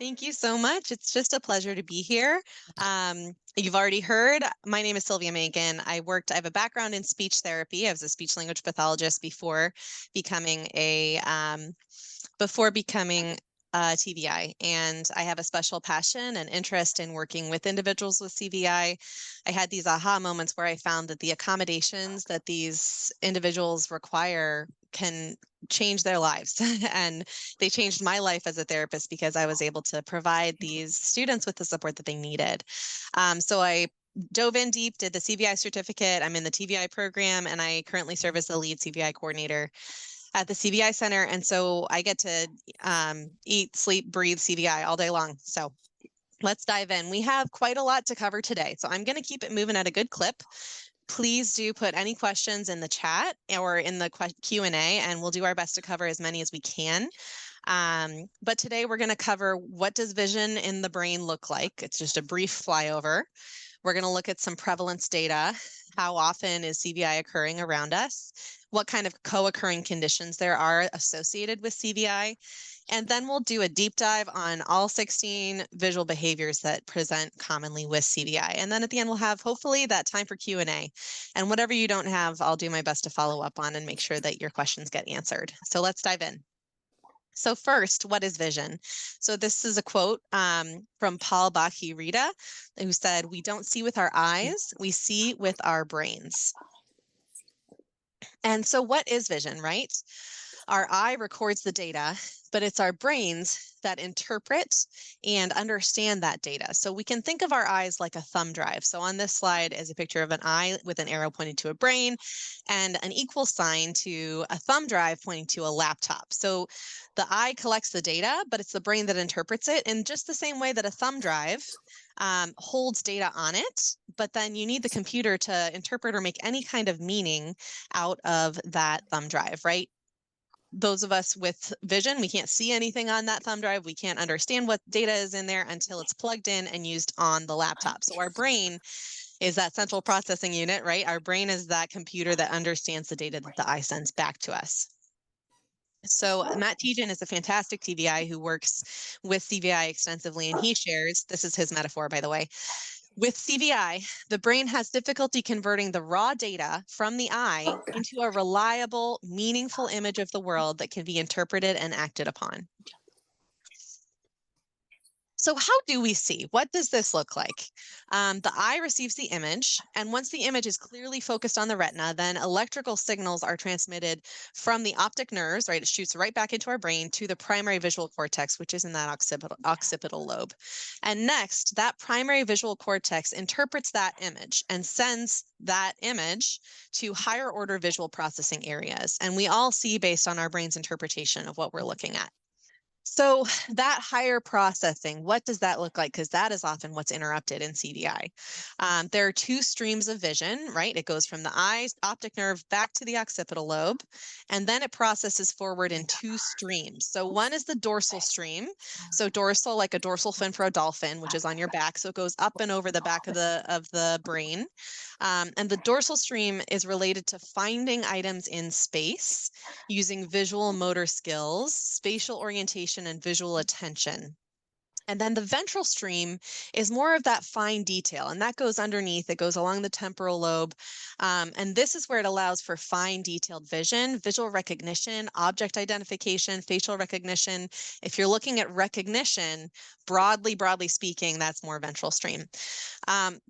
Thank you so much. It's just a pleasure to be here. You've already heard, my name is Sylvia Mangan. I have a background in speech therapy. I was a speech-language pathologist before becoming a TVI, and I have a special passion and interest in working with individuals with CVI. I had these aha moments where I found that the accommodations that these individuals require can change their lives. And they changed my life as a therapist because I was able to provide these students with the support that they needed. So I dove in deep, did the CVI Certificate. I'm in the TVI program, and I currently serve as the lead CVI Coordinator at the CVI Center. And so I get to eat, sleep, breathe CVI all day long. So let's dive in. We have quite a lot to cover today, so I'm going to keep it moving at a good clip. Please do put any questions in the chat or in the Q&A, and we'll do our best to cover as many as we can. But today we're going to cover, what does vision in the brain look like? It's just a brief flyover. We're going to look at some prevalence data. How often is CVI occurring around us? What kind of co-occurring conditions there are associated with CVI? And then we'll do a deep dive on all 16 visual behaviors that present commonly with CVI. And then at the end, we'll have hopefully that time for Q&A. And whatever you don't have, I'll do my best to follow up on and make sure that your questions get answered. So let's dive in. So first, what is vision? So this is a quote from Paul Bach-y-Rita, who said, "We don't see with our eyes, we see with our brains." And so what is vision, right? Our eye records the data, but it's our brains that interpret and understand that data. So we can think of our eyes like a thumb drive. So on this slide is a picture of an eye with an arrow pointing to a brain and an equal sign to a thumb drive pointing to a laptop. So the eye collects the data, but it's the brain that interprets it in just the same way that a thumb drive holds data on it, but then you need the computer to interpret or make any kind of meaning out of that thumb drive, right? Those of us with vision, we can't see anything on that thumb drive. We can't understand what data is in there until it's plugged in and used on the laptop. So our brain is that central processing unit, right? Our brain is that computer that understands the data that the eye sends back to us. So Matt Tejan is a fantastic TVI who works with CVI extensively, and he shares, this is his metaphor, by the way, with CVI, the brain has difficulty converting the raw data from the eye into a reliable, meaningful image of the world that can be interpreted and acted upon. So how do we see? What does this look like? The eye receives the image, and once the image is clearly focused on the retina, then electrical signals are transmitted from the optic nerves, right? It shoots right back into our brain to the primary visual cortex, which is in that occipital lobe. And next, that primary visual cortex interprets that image and sends that image to higher order visual processing areas. And we all see based on our brain's interpretation of what we're looking at. So that higher processing, what does that look like? Because that is often what's interrupted in CVI. There are two streams of vision, right? It goes from the eye's optic nerve back to the occipital lobe, and then it processes forward in two streams. So one is the dorsal stream. So dorsal, like a dorsal fin for a dolphin, which is on your back. So it goes up and over the back of the brain. And the dorsal stream is related to finding items in space using visual motor skills, spatial orientation, and visual attention. And then the ventral stream is more of that fine detail, and that goes underneath. It goes along the temporal lobe. And this is where it allows for fine detailed vision, visual recognition, object identification, facial recognition. If you're looking at recognition, broadly speaking, that's more ventral stream.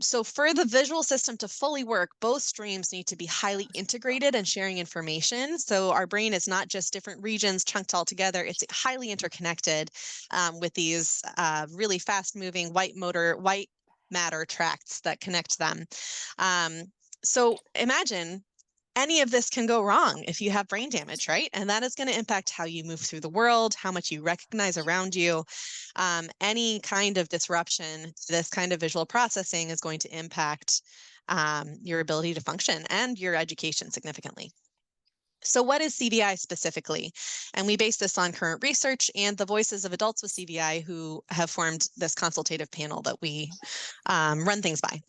So for the visual system to fully work, both streams need to be highly integrated and sharing information. So our brain is not just different regions chunked all together. It's highly interconnected with these really fast-moving white matter tracts that connect them. So imagine any of this can go wrong if you have brain damage, right? And that is going to impact how you move through the world, how much you recognize around you. Any kind of disruption to this kind of visual processing is going to impact your ability to function and your education significantly. So what is CVI specifically? And we base this on current research and the voices of adults with CVI who have formed this consultative panel that we run things by.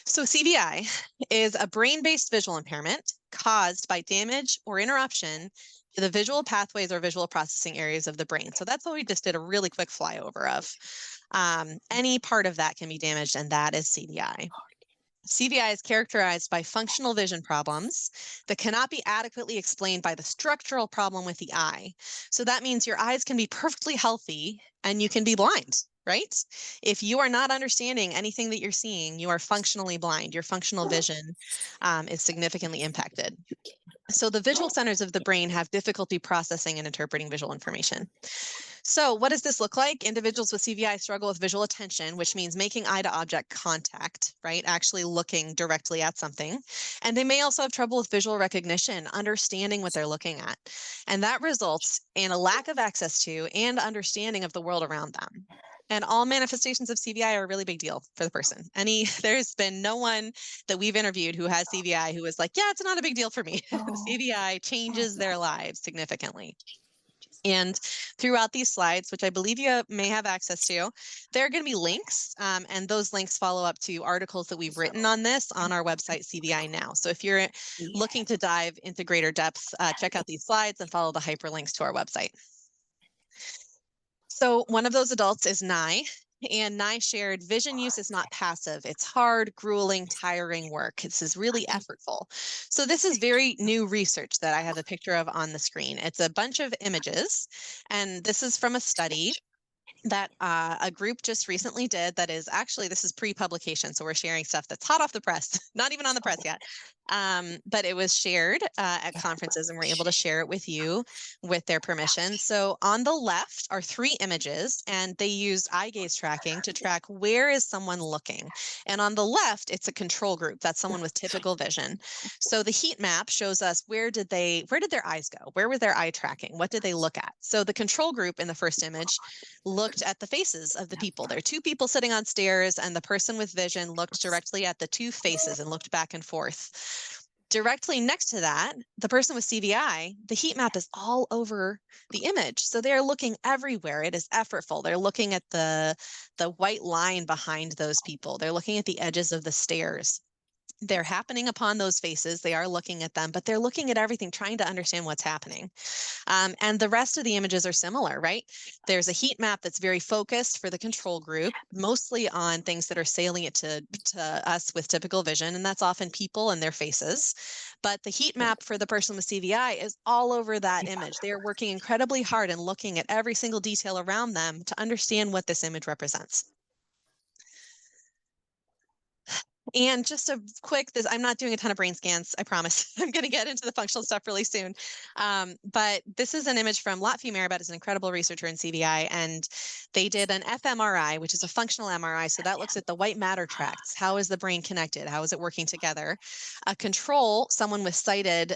So CVI is a brain-based visual impairment caused by damage or interruption to the visual pathways or visual processing areas of the brain. So that's what we just did a really quick flyover of. Any part of that can be damaged, and that is CVI. CVI is characterized by functional vision problems that cannot be adequately explained by the structural problem with the eye. So that means your eyes can be perfectly healthy and you can be blind, right? If you are not understanding anything that you're seeing, you are functionally blind. Your functional vision is significantly impacted. So the visual centers of the brain have difficulty processing and interpreting visual information. So what does this look like? Individuals with CVI struggle with visual attention, which means making eye to object contact, right? Actually looking directly at something. And they may also have trouble with visual recognition, understanding what they're looking at. And that results in a lack of access to and understanding of the world around them. And all manifestations of CVI are a really big deal for the person. There's been no one that we've interviewed who has CVI who was like, yeah, it's not a big deal for me. CVI changes their lives significantly. And throughout these slides, which I believe you may have access to, there are going to be links, and those links follow up to articles that we've written on this on our website, CVI Now. So if you're looking to dive into greater depth, check out these slides and follow the hyperlinks to our website. So one of those adults is Nye, and Nye shared, vision use is not passive. It's hard, grueling, tiring work. This is really effortful. So this is very new research that I have a picture of on the screen. It's a bunch of images, and this is from a study that a group just recently did that is actually, this is pre-publication, so we're sharing stuff that's hot off the press, not even on the press yet. But it was shared at conferences, and we're able to share it with you with their permission. So on the left are 3 images, and they used eye gaze tracking to track where is someone looking. And on the left, it's a control group. That's someone with typical vision. So the heat map shows us where did their eyes go? Where was their eye tracking? What did they look at? So the control group in the first image looked at the faces of the people. There are 2 people sitting on stairs, and the person with vision looked directly at the 2 faces and looked back and forth. Directly next to that, the person with CVI, the heat map is all over the image. So they're looking everywhere. It is effortful. They're looking at the white line behind those people. They're looking at the edges of the stairs. They're happening upon those faces. They are looking at them, but they're looking at everything, trying to understand what's happening. And the rest of the images are similar, right? There's a heat map that's very focused for the control group, mostly on things that are salient to us with typical vision, and that's often people and their faces. But the heat map for the person with CVI is all over that image. They are working incredibly hard and looking at every single detail around them to understand what this image represents. And just a quick, I'm not doing a ton of brain scans, I promise. I'm going to get into the functional stuff really soon. But this is an image from Lotfi Maribet, is an incredible researcher in CVI, and they did an fMRI, which is a functional MRI. So that looks at the white matter tracts. How is the brain connected? How is it working together? A control, someone with sighted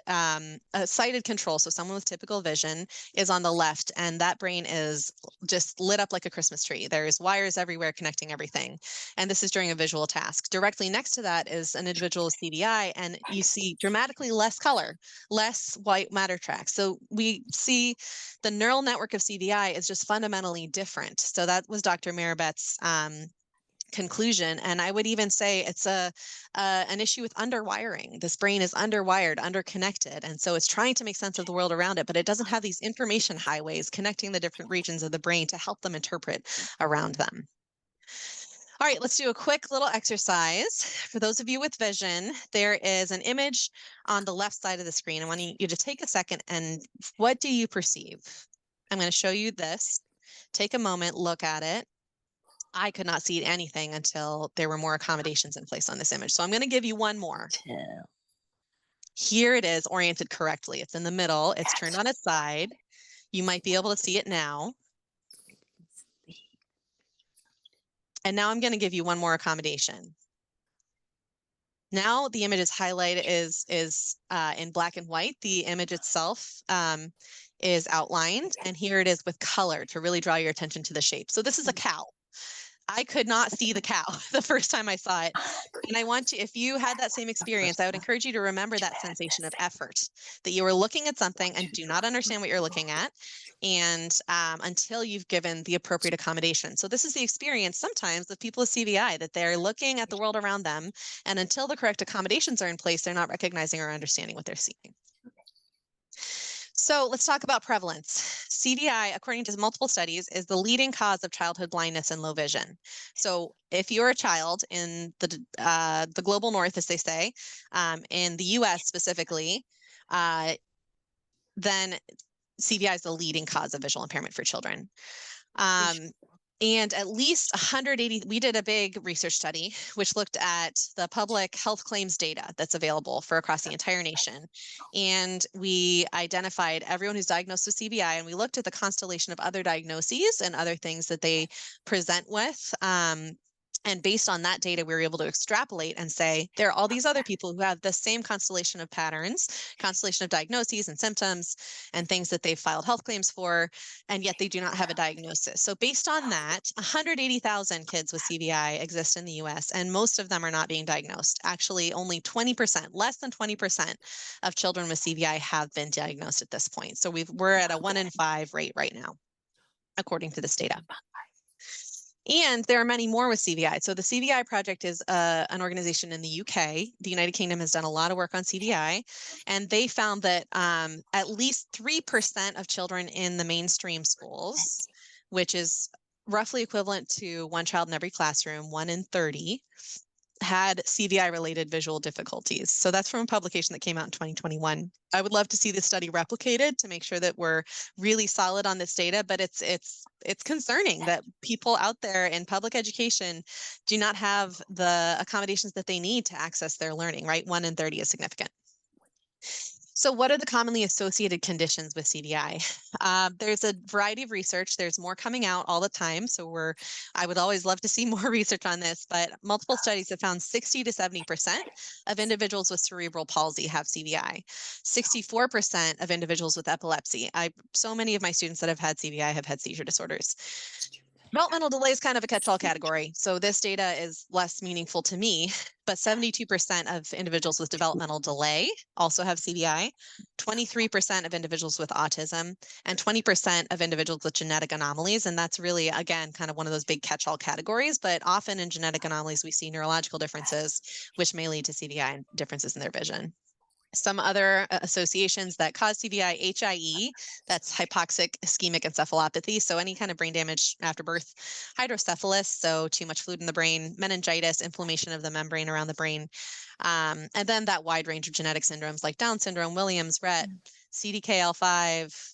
control, so someone with typical vision, is on the left, and that brain is just lit up like a Christmas tree. There's wires everywhere connecting everything. And this is during a visual task. Directly next to that is an individual with CVI, and you see dramatically less color, less white matter tracts. So we see the neural network of CVI is just fundamentally different. So that was Dr. Maribet's conclusion. And I would even say it's an issue with underwiring. This brain is underwired, underconnected. And so it's trying to make sense of the world around it, but it doesn't have these information highways connecting the different regions of the brain to help them interpret around them. All right, let's do a quick little exercise. For those of you with vision, there is an image on the left side of the screen. I want you to take a second, and what do you perceive? I'm going to show you this. Take a moment, look at it. I could not see anything until there were more accommodations in place on this image. So I'm going to give you one more. Here it is, oriented correctly. It's in the middle. It's turned on its side. You might be able to see it now. And now I'm going to give you one more accommodation. Now the image is highlighted, is in black and white. The image itself is outlined, and here it is with color to really draw your attention to the shape. So this is a cow. I could not see the cow the first time I saw it. And I want you, if you had that same experience, I would encourage you to remember that sensation of effort, that you were looking at something and do not understand what you're looking at, and until you've given the appropriate accommodation. So this is the experience sometimes of people with CVI, that they're looking at the world around them, and until the correct accommodations are in place, they're not recognizing or understanding what they're seeing. So let's talk about prevalence. CVI, according to multiple studies, is the leading cause of childhood blindness and low vision. So if you're a child in the global north, as they say, in the US specifically, then CVI is the leading cause of visual impairment for children. And at least 180, we did a big research study which looked at the public health claims data that's available for across the entire nation. And we identified everyone who's diagnosed with CVI, and we looked at the constellation of other diagnoses and other things that they present with. And based on that data, we were able to extrapolate and say, there are all these other people who have the same constellation of patterns, constellation of diagnoses and symptoms and things that they've filed health claims for, and yet they do not have a diagnosis. So based on that, 180,000 kids with CVI exist in the US, and most of them are not being diagnosed. Actually, only 20%, less than 20% of children with CVI have been diagnosed at this point. So we're at a 1 in 5 rate right now, according to this data. And there are many more with CVI. So the CVI Project is an organization in the UK. The United Kingdom has done a lot of work on CVI, and they found that at least 3% of children in the mainstream schools, which is roughly equivalent to one child in every classroom, 1 in 30, had CVI-related visual difficulties. So that's from a publication that came out in 2021. I would love to see this study replicated to make sure that we're really solid on this data, but it's concerning that people out there in public education do not have the accommodations that they need to access their learning, right? 1 in 30 is significant. So what are the commonly associated conditions with CVI? There's a variety of research. There's more coming out all the time. So I would always love to see more research on this, but multiple studies have found 60 to 70% of individuals with cerebral palsy have CVI. 64% of individuals with epilepsy. So many of my students that have had CVI have had seizure disorders. Developmental delay is kind of a catch-all category. So this data is less meaningful to me, but 72% of individuals with developmental delay also have CVI, 23% of individuals with autism, and 20% of individuals with genetic anomalies. And that's really, again, kind of one of those big catch-all categories, but often in genetic anomalies, we see neurological differences, which may lead to CVI and differences in their vision. Some other associations that cause CVI: HIE, that's hypoxic ischemic encephalopathy, so any kind of brain damage after birth; hydrocephalus, so too much fluid in the brain; meningitis, inflammation of the membrane around the brain; and then that wide range of genetic syndromes like Down syndrome, Williams, Rett, CDKL5.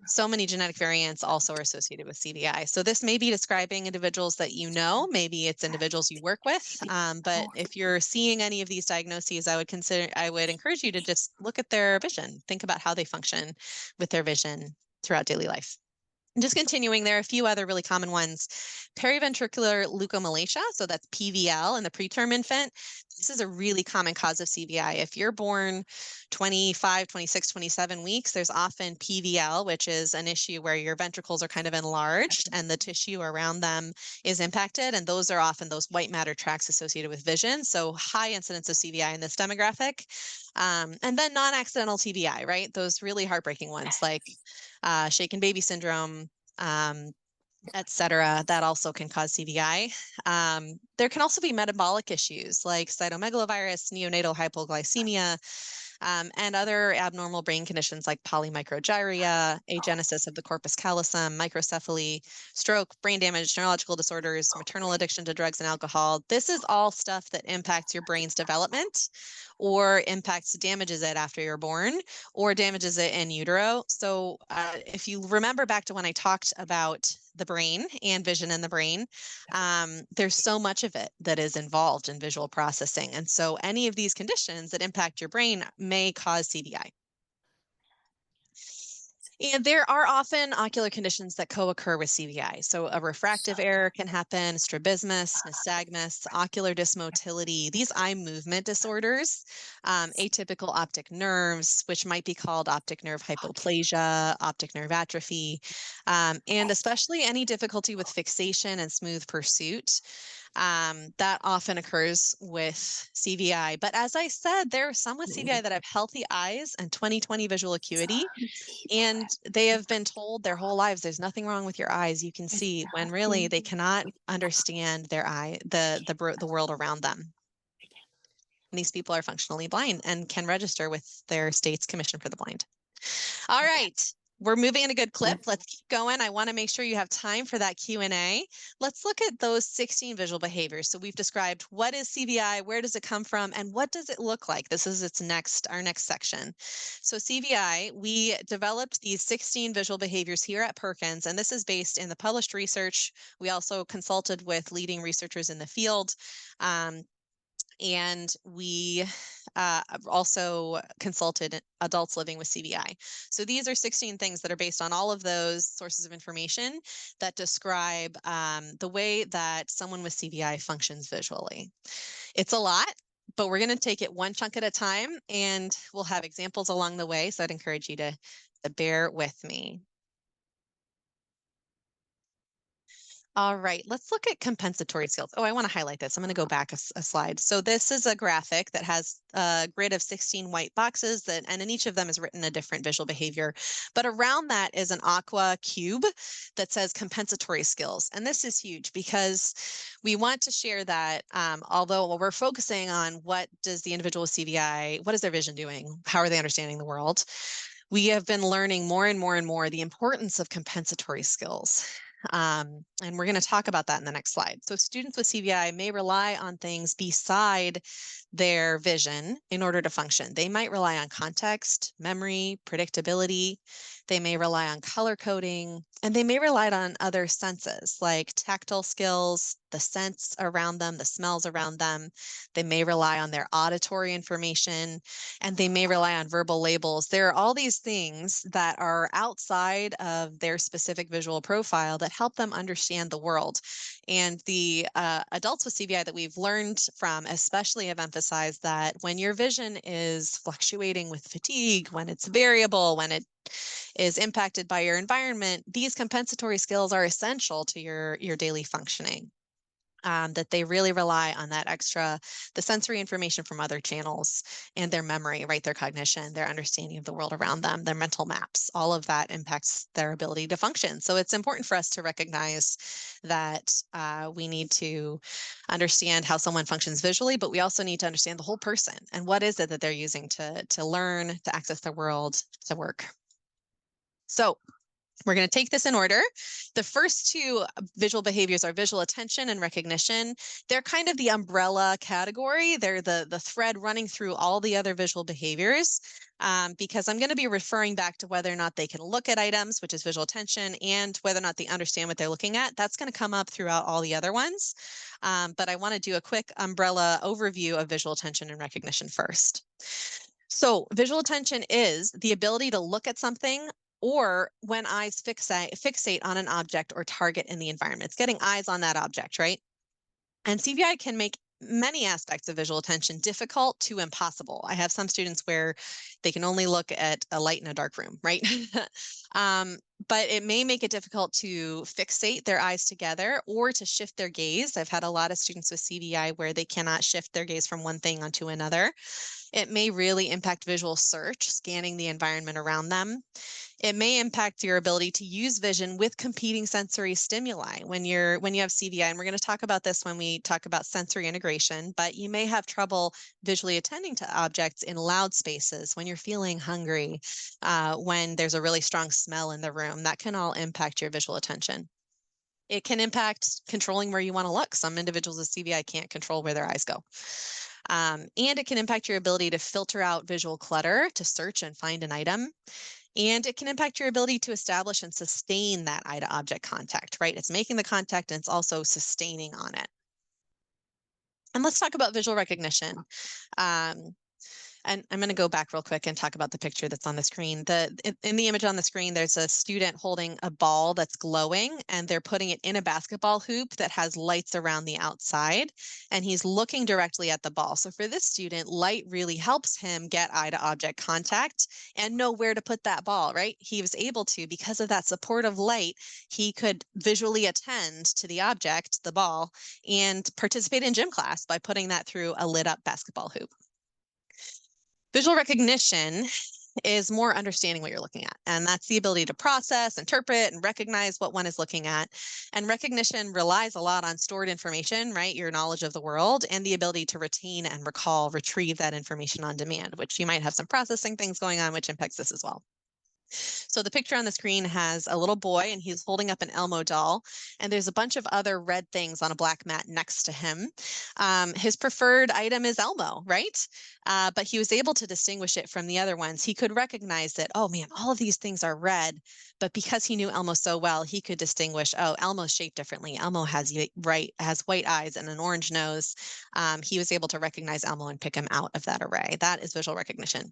So many genetic variants also are associated with CVI. So this may be describing individuals that you know, maybe it's individuals you work with, but if you're seeing any of these diagnoses, I would encourage you to just look at their vision, think about how they function with their vision throughout daily life. And just continuing, there are a few other really common ones. Periventricular leukomalacia, so that's PVL in the preterm infant. This is a really common cause of CVI. If you're born 25, 26, 27 weeks, there's often PVL, which is an issue where your ventricles are kind of enlarged and the tissue around them is impacted. And those are often those white matter tracts associated with vision. So high incidence of CVI in this demographic. And then non-accidental TBI, right? Those really heartbreaking ones like shaken baby syndrome, et cetera, that also can cause CVI. There can also be metabolic issues like cytomegalovirus, neonatal hypoglycemia, and other abnormal brain conditions like polymicrogyria, agenesis of the corpus callosum, microcephaly, stroke, brain damage, neurological disorders, maternal addiction to drugs and alcohol. This is all stuff that impacts your brain's development or damages it after you're born or damages it in utero. So if you remember back to when I talked about the brain and vision in the brain, there's so much of it that is involved in visual processing. And so any of these conditions that impact your brain may cause CVI. And there are often ocular conditions that co-occur with CVI. So a refractive error can happen, strabismus, nystagmus, ocular dysmotility, these eye movement disorders, atypical optic nerves, which might be called optic nerve hypoplasia, optic nerve atrophy, and especially any difficulty with fixation and smooth pursuit. That often occurs with CVI. But as I said, there are some with CVI that have healthy eyes and 20/20 visual acuity, and they have been told their whole lives there's nothing wrong with your eyes, you can see, when really they cannot understand the world around them. And these people are functionally blind and can register with their state's Commission for the Blind. All right, we're moving in a good clip. Let's keep going. I want to make sure you have time for that Q&A. Let's look at those 16 visual behaviors. So we've described what is CVI, where does it come from, and what does it look like? This is our next section. So CVI, we developed these 16 visual behaviors here at Perkins, and this is based in the published research. We also consulted with leading researchers in the field. And we also consulted adults living with CVI. So these are 16 things that are based on all of those sources of information that describe the way that someone with CVI functions visually. It's a lot, but we're going to take it one chunk at a time, and we'll have examples along the way. So I'd encourage you to bear with me. All right, let's look at compensatory skills. Oh, I want to highlight this. I'm going to go back a slide. So this is a graphic that has a grid of 16 white boxes, and in each of them is written a different visual behavior. But around that is an aqua cube that says compensatory skills. And this is huge because we want to share that although we're focusing on what does the individual with CVI, what is their vision doing? How are they understanding the world? We have been learning more and more and more the importance of compensatory skills. And we're going to talk about that in the next slide. So students with CVI may rely on things beside their vision in order to function. They might rely on context, memory, predictability. They may rely on color coding, and they may rely on other senses like tactile skills, the scents around them, the smells around them. They may rely on their auditory information, and they may rely on verbal labels. There are all these things that are outside of their specific visual profile that help them understand the world. And the adults with CVI that we've learned from especially have emphasized that when your vision is fluctuating with fatigue, when it's variable, when it is impacted by your environment, these compensatory skills are essential to your daily functioning. That they really rely on that the sensory information from other channels and their memory, right? Their cognition, their understanding of the world around them, their mental maps, all of that impacts their ability to function. So it's important for us to recognize that we need to understand how someone functions visually, but we also need to understand the whole person and what is it that they're using to learn, to access the world, to work. So we're going to take this in order. The first two visual behaviors are visual attention and recognition. They're kind of the umbrella category. They're the thread running through all the other visual behaviors because I'm going to be referring back to whether or not they can look at items, which is visual attention, and whether or not they understand what they're looking at. That's going to come up throughout all the other ones. But I want to do a quick umbrella overview of visual attention and recognition first. So visual attention is the ability to look at something, or when eyes fixate on an object or target in the environment. It's getting eyes on that object, right? And CVI can make many aspects of visual attention difficult to impossible. I have some students where they can only look at a light in a dark room, right? But it may make it difficult to fixate their eyes together or to shift their gaze. I've had a lot of students with CVI where they cannot shift their gaze from one thing onto another. It may really impact visual search, scanning the environment around them. It may impact your ability to use vision with competing sensory stimuli when you have CVI. And we're going to talk about this when we talk about sensory integration, but you may have trouble visually attending to objects in loud spaces, when you're feeling hungry, when there's a really strong smell in the room. That can all impact your visual attention. It can impact controlling where you want to look. Some individuals with CVI can't control where their eyes go. And it can impact your ability to filter out visual clutter, to search and find an item. And it can impact your ability to establish and sustain that eye to object contact, right? It's making the contact and it's also sustaining on it. And let's talk about visual recognition. And I'm going to go back real quick and talk about the picture that's on the screen. In the image on the screen, there's a student holding a ball that's glowing, and they're putting it in a basketball hoop that has lights around the outside, and he's looking directly at the ball. So for this student, light really helps him get eye-to-object contact and know where to put that ball, right? He was able to, because of that supportive light, he could visually attend to the object, the ball, and participate in gym class by putting that through a lit-up basketball hoop. Visual recognition is more understanding what you're looking at, and that's the ability to process, interpret, and recognize what one is looking at. And recognition relies a lot on stored information, right? Your knowledge of the world and the ability to retain and recall, retrieve that information on demand, which you might have some processing things going on, which impacts this as well. So the picture on the screen has a little boy, and he's holding up an Elmo doll, and there's a bunch of other red things on a black mat next to him. His preferred item is Elmo, right? But he was able to distinguish it from the other ones. He could recognize that, oh man, all of these things are red, but because he knew Elmo so well, he could distinguish, oh, Elmo's shaped differently. Elmo has white eyes and an orange nose. He was able to recognize Elmo and pick him out of that array. That is visual recognition.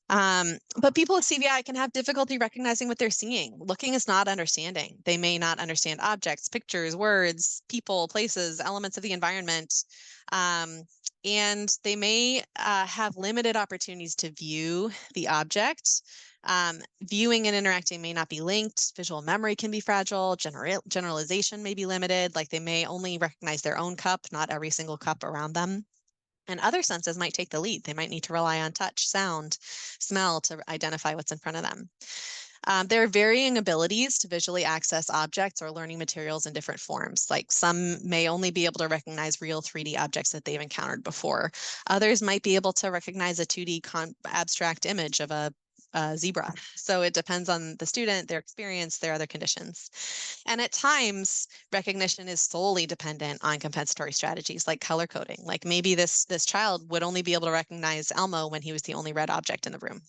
But people with CVI can have difficulty recognizing what they're seeing. Looking is not understanding. They may not understand objects, pictures, words, people, places, elements of the environment. And they may have limited opportunities to view the object. Viewing and interacting may not be linked. Visual memory can be fragile. Generalization may be limited. Like they may only recognize their own cup, not every single cup around them. And other senses might take the lead. They might need to rely on touch, sound, smell to identify what's in front of them. There are varying abilities to visually access objects or learning materials in different forms. Like some may only be able to recognize real 3D objects that they've encountered before. Others might be able to recognize a 2D abstract image of a zebra. So it depends on the student, their experience, their other conditions. And at times, recognition is solely dependent on compensatory strategies like color coding. Like maybe this child would only be able to recognize Elmo when he was the only red object in the room.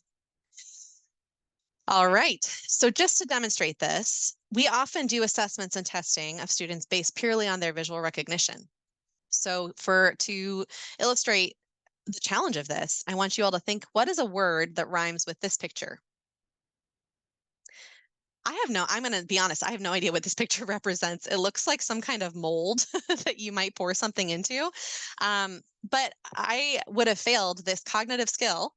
All right, so just to demonstrate this, we often do assessments and testing of students based purely on their visual recognition. So to illustrate the challenge of this, I want you all to think, what is a word that rhymes with this picture? I'm going to be honest, I have no idea what this picture represents. It looks like some kind of mold that you might pour something into. But I would have failed this cognitive skill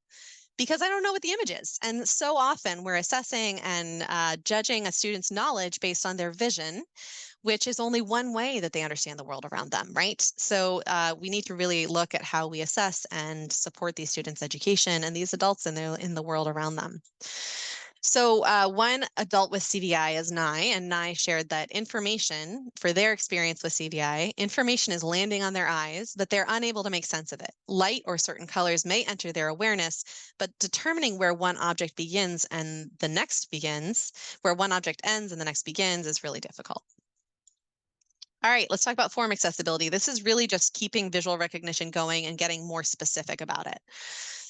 because I don't know what the image is. And so often we're assessing and judging a student's knowledge based on their vision, which is only one way that they understand the world around them, right? So we need to really look at how we assess and support these students' education and these adults in the world around them. So one adult with CVI is Nye, and Nye shared that information for their experience with CVI, information is landing on their eyes, but they're unable to make sense of it. Light or certain colors may enter their awareness, but determining where one object begins and the next begins, where one object ends and the next begins is really difficult. All right, let's talk about form accessibility. This is really just keeping visual recognition going and getting more specific about it.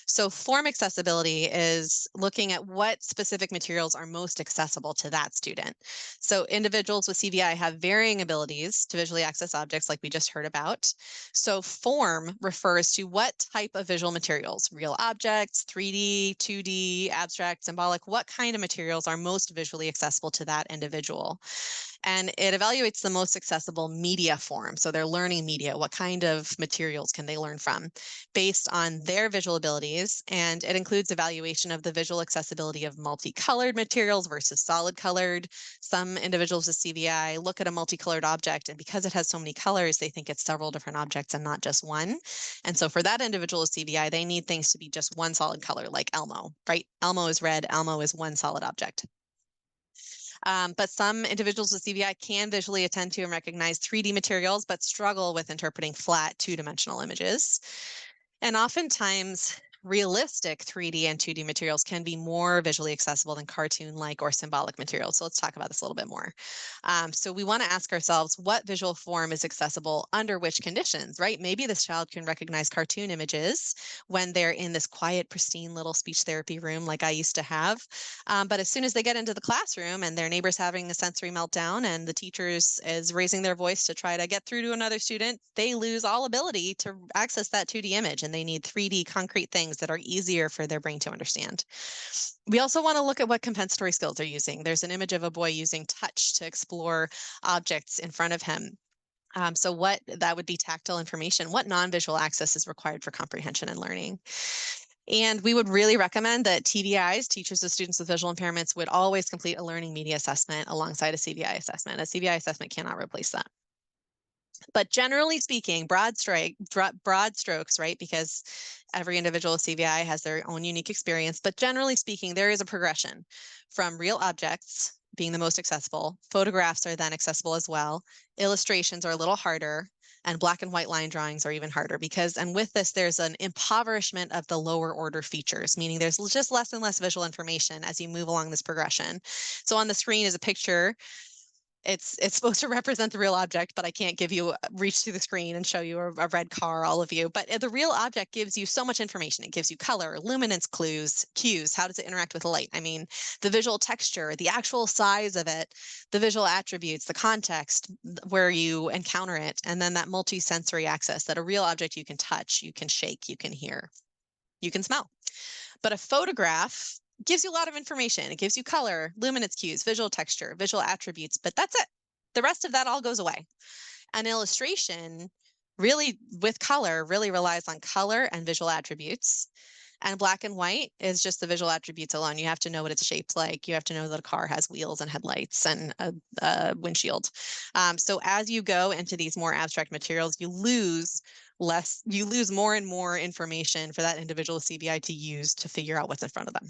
So form accessibility is looking at what specific materials are most accessible to that student. So individuals with CVI have varying abilities to visually access objects like we just heard about. So form refers to what type of visual materials, real objects, 3D, 2D, abstract, symbolic, what kind of materials are most visually accessible to that individual. And it evaluates the most accessible media form. So they're learning media. What kind of materials can they learn from based on their visual abilities? And it includes evaluation of the visual accessibility of multicolored materials versus solid colored. Some individuals with CVI look at a multicolored object, and because it has so many colors, they think it's several different objects and not just one. And so for that individual with CVI, they need things to be just one solid color, like Elmo, right? Elmo is red, Elmo is one solid object. But some individuals with CVI can visually attend to and recognize 3D materials, but struggle with interpreting flat two-dimensional images. And oftentimes, realistic 3D and 2D materials can be more visually accessible than cartoon-like or symbolic materials. So let's talk about this a little bit more. So we want to ask ourselves, what visual form is accessible under which conditions, right? Maybe this child can recognize cartoon images when they're in this quiet, pristine little speech therapy room like I used to have. But as soon as they get into the classroom and their neighbor's having a sensory meltdown and the teacher is raising their voice to try to get through to another student, they lose all ability to access that 2D image, and they need 3D concrete things things that are easier for their brain to understand. We also want to look at what compensatory skills they're using. There's an image of a boy using touch to explore objects in front of him. So what that would be tactile information, what non-visual access is required for comprehension and learning. And we would really recommend that TVIs, teachers of students with visual impairments, would always complete a learning media assessment alongside a CVI assessment. A CVI assessment cannot replace that. But generally speaking, broad strokes, right? Because every individual with CVI has their own unique experience. But generally speaking, there is a progression from real objects being the most accessible. Photographs are then accessible as well. Illustrations are a little harder, and black and white line drawings are even harder because, and with this, there's an impoverishment of the lower order features, meaning there's just less and less visual information as you move along this progression. So on the screen is a picture. It's supposed to represent the real object, but I can't give you reach through the screen and show you a red car, all of you. But the real object gives you so much information. It gives you color, luminance clues, cues. How does it interact with light? I mean, the visual texture, the actual size of it, the visual attributes, the context where you encounter it, and then that multi-sensory access that a real object you can touch, you can shake, you can hear, you can smell. But a photograph gives you a lot of information. It gives you color, luminance cues, visual texture, visual attributes, but that's it. The rest of that all goes away. An illustration really with color really relies on color and visual attributes. And black and white is just the visual attributes alone. You have to know what it's shaped like. You have to know that a car has wheels and headlights and a windshield. So as you go into these more abstract materials, you lose more and more information for that individual CVI to use to figure out what's in front of them.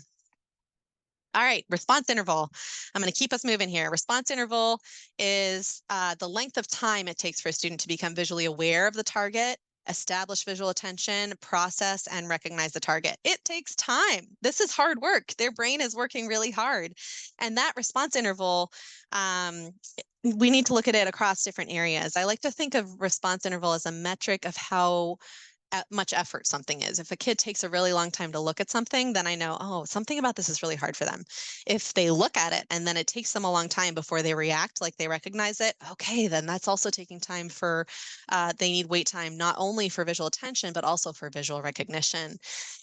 All right, response interval. I'm going to keep us moving here. Response interval is the length of time it takes for a student to become visually aware of the target, establish visual attention, process, and recognize the target. It takes time. This is hard work. Their brain is working really hard. And that response interval, we need to look at it across different areas. I like to think of response interval as a metric of how much effort something is. If a kid takes a really long time to look at something, then I know, oh, something about this is really hard for them. If they look at it and then it takes them a long time before they react, like they recognize it, okay, then that's also taking time for, they need wait time, not only for visual attention, but also for visual recognition.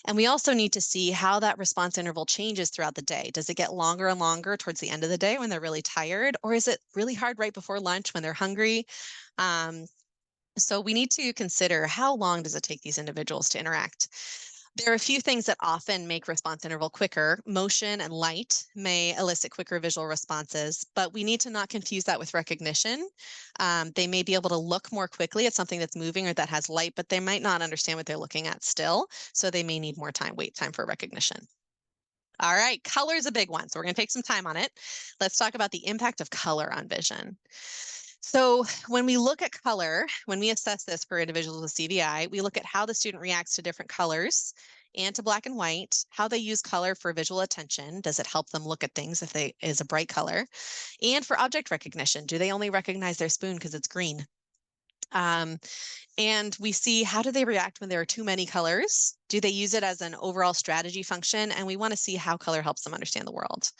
And we also need to see how that response interval changes throughout the day. Does it get longer and longer towards the end of the day when they're really tired? Or is it really hard right before lunch when they're hungry? So we need to consider how long does it take these individuals to interact. There are a few things that often make response interval quicker. Motion and light may elicit quicker visual responses, but we need to not confuse that with recognition. They may be able to look more quickly at something that's moving or that has light, but they might not understand what they're looking at still. So they may need more time, wait time for recognition. All right, color is a big one. So we're going to take some time on it. Let's talk about the impact of color on vision. So when we look at color, when we assess this for individuals with CVI, we look at how the student reacts to different colors and to black and white, how they use color for visual attention. Does it help them look at things if they is a bright color? And for object recognition, do they only recognize their spoon because it's green? And we see how do they react when there are too many colors? Do they use it as an overall strategy function? And we want to see how color helps them understand the world.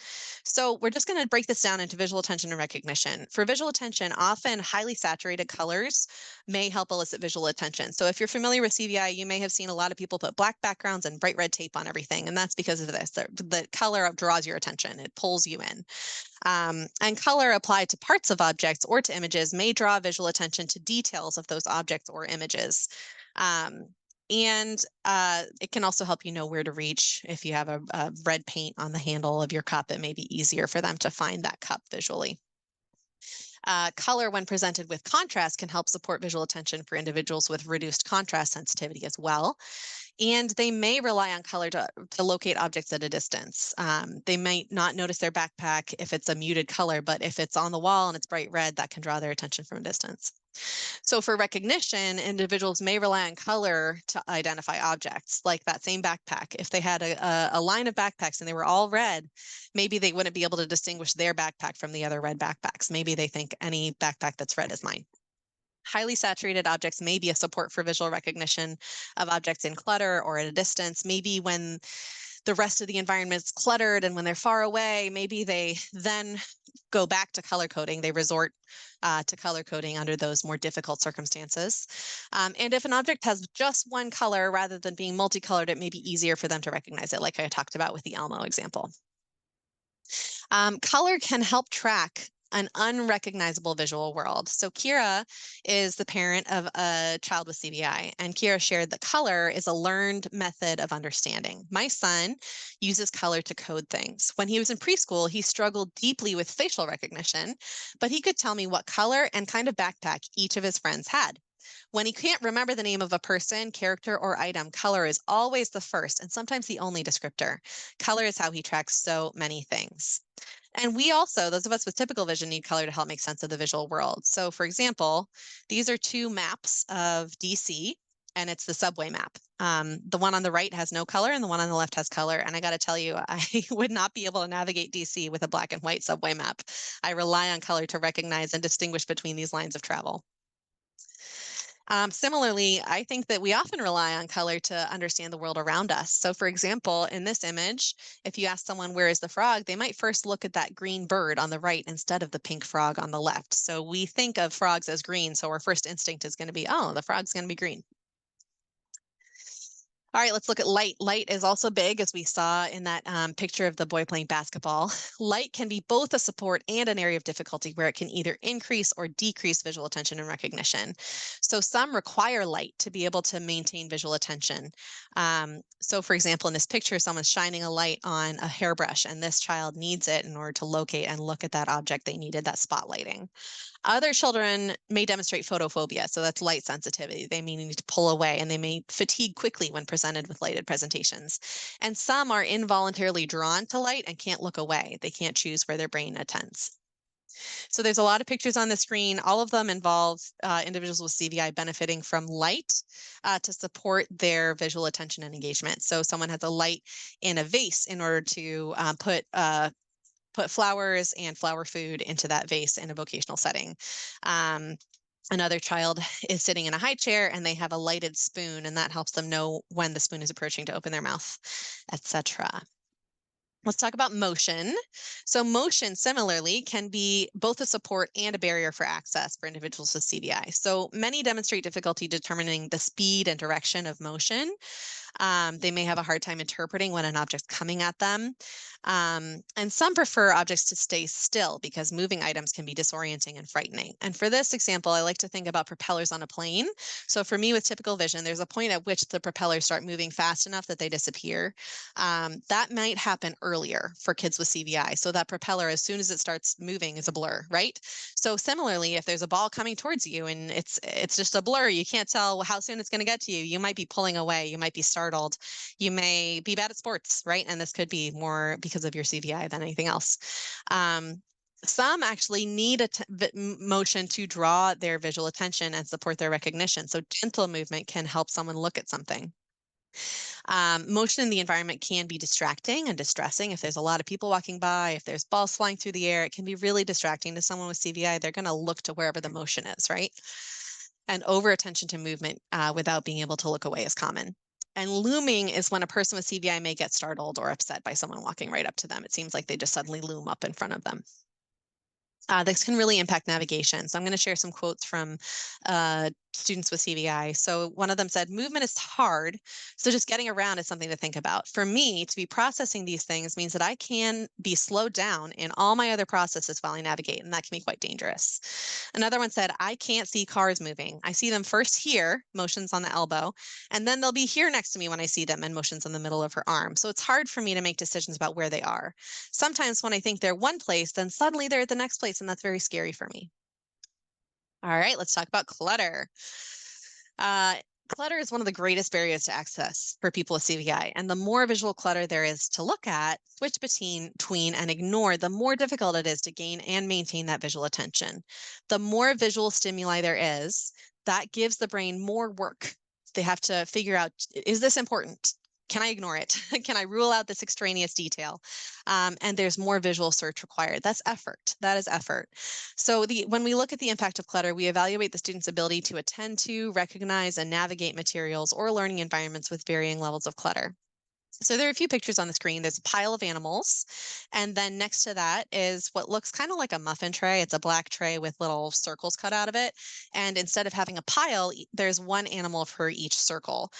So we're just going to break this down into visual attention and recognition. For visual attention, often highly saturated colors may help elicit visual attention. So if you're familiar with CVI, you may have seen a lot of people put black backgrounds and bright red tape on everything. And that's because of this. The color draws your attention. It pulls you in. And color applied to parts of objects or to images may draw visual attention to details of those objects or images. And it can also help you know where to reach. If you have a red paint on the handle of your cup, it may be easier for them to find that cup visually. Color, when presented with contrast, can help support visual attention for individuals with reduced contrast sensitivity as well. And they may rely on color to locate objects at a distance. They might not notice their backpack if it's a muted color, but if it's on the wall and it's bright red, that can draw their attention from a distance. So for recognition, individuals may rely on color to identify objects, like that same backpack. If they had a line of backpacks and they were all red, maybe they wouldn't be able to distinguish their backpack from the other red backpacks. Maybe they think any backpack that's red is mine. Highly saturated objects may be a support for visual recognition of objects in clutter or at a distance. Maybe when the rest of the environment is cluttered and when they're far away, maybe they then go back to color coding. They resort to color coding under those more difficult circumstances. And if an object has just one color rather than being multicolored, it may be easier for them to recognize it, like I talked about with the Elmo example. Color can help track an unrecognizable visual world. So Kira is the parent of a child with CVI, and Kira shared that color is a learned method of understanding. My son uses color to code things. When he was in preschool, he struggled deeply with facial recognition, but he could tell me what color and kind of backpack each of his friends had. When he can't remember the name of a person, character, or item, color is always the first and sometimes the only descriptor. Color is how he tracks so many things. And we also, those of us with typical vision, need color to help make sense of the visual world. So for example, these are two maps of DC, and it's the subway map. The one on the right has no color and the one on the left has color. And I got to tell you, I would not be able to navigate DC with a black and white subway map. I rely on color to recognize and distinguish between these lines of travel. Similarly, I think that we often rely on color to understand the world around us. So for example, in this image, if you ask someone, where is the frog? They might first look at that green bird on the right instead of the pink frog on the left. So we think of frogs as green. So our first instinct is going to be, oh, the frog's going to be green. All right, let's look at light. Light is also big, as we saw in that picture of the boy playing basketball. Light can be both a support and an area of difficulty where it can either increase or decrease visual attention and recognition. So some require light to be able to maintain visual attention. So for example, in this picture, someone's shining a light on a hairbrush, and this child needs it in order to locate and look at that object they needed, that spotlighting. Other children may demonstrate photophobia, so that's light sensitivity. They may need to pull away, and they may fatigue quickly when presented with lighted presentations. And some are involuntarily drawn to light and can't look away. They can't choose where their brain attends. So there's a lot of pictures on the screen. All of them involve individuals with CVI benefiting from light to support their visual attention and engagement. So someone has a light in a vase in order to put flowers and flower food into that vase in a vocational setting. Another child is sitting in a high chair and they have a lighted spoon, and that helps them know when the spoon is approaching to open their mouth, etc. Let's talk about motion. So motion similarly can be both a support and a barrier for access for individuals with CVI. So many demonstrate difficulty determining the speed and direction of motion. They may have a hard time interpreting when an object's coming at them. And some prefer objects to stay still because moving items can be disorienting and frightening. And for this example, I like to think about propellers on a plane. So for me with typical vision, there's a point at which the propellers start moving fast enough that they disappear. That might happen earlier for kids with CVI. So that propeller, as soon as it starts moving, is a blur, right? So similarly, if there's a ball coming towards you and it's just a blur, you can't tell how soon it's going to get to you. You might be pulling away. You might be startled. You may be bad at sports, right? And this could be more because of your CVI than anything else. Some actually need motion to draw their visual attention and support their recognition. So gentle movement can help someone look at something. Motion in the environment can be distracting and distressing. If there's a lot of people walking by, if there's balls flying through the air, it can be really distracting to someone with CVI. They're going to look to wherever the motion is, right? And over attention to movement without being able to look away is common. And looming is when a person with CVI may get startled or upset by someone walking right up to them. It seems like they just suddenly loom up in front of them. This can really impact navigation. So I'm going to share some quotes from students with CVI. So one of them said, movement is hard, so just getting around is something to think about. For me, to be processing these things means that I can be slowed down in all my other processes while I navigate, and that can be quite dangerous. Another one said, I can't see cars moving. I see them first here, motions on the elbow, and then they'll be here next to me when I see them, and motions in the middle of her arm. So it's hard for me to make decisions about where they are. Sometimes when I think they're one place, then suddenly they're at the next place, and that's very scary for me. All right, let's talk about clutter. Clutter is one of the greatest barriers to access for people with CVI. And the more visual clutter there is to look at, switch between and ignore, the more difficult it is to gain and maintain that visual attention. The more visual stimuli there is, that gives the brain more work. They have to figure out, is this important? Can I ignore it? Can I rule out this extraneous detail? And there's more visual search required. That's effort. That is effort. So when we look at the impact of clutter, we evaluate the student's ability to attend to, recognize, and navigate materials or learning environments with varying levels of clutter. So there are a few pictures on the screen. There's a pile of animals, and then next to that is what looks kind of like a muffin tray. It's a black tray with little circles cut out of it. And instead of having a pile, there's one animal for each circle.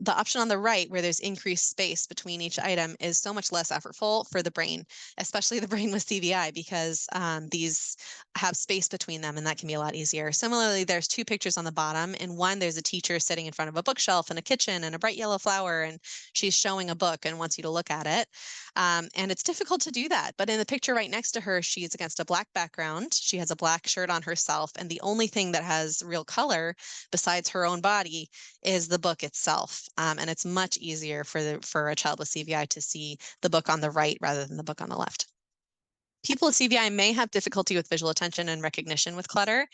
The option on the right, where there's increased space between each item, is so much less effortful for the brain, especially the brain with CVI, because these have space between them, and that can be a lot easier. Similarly, there's two pictures on the bottom. In one, there's a teacher sitting in front of a bookshelf and a kitchen and a bright yellow flower, and she's showing a book and wants you to look at it. And it's difficult to do that. But in the picture right next to her, she's against a black background. She has a black shirt on herself. And the only thing that has real color besides her own body is the book itself. And it's much easier for a child with CVI to see the book on the right rather than the book on the left. People with CVI may have difficulty with visual attention and recognition with clutter.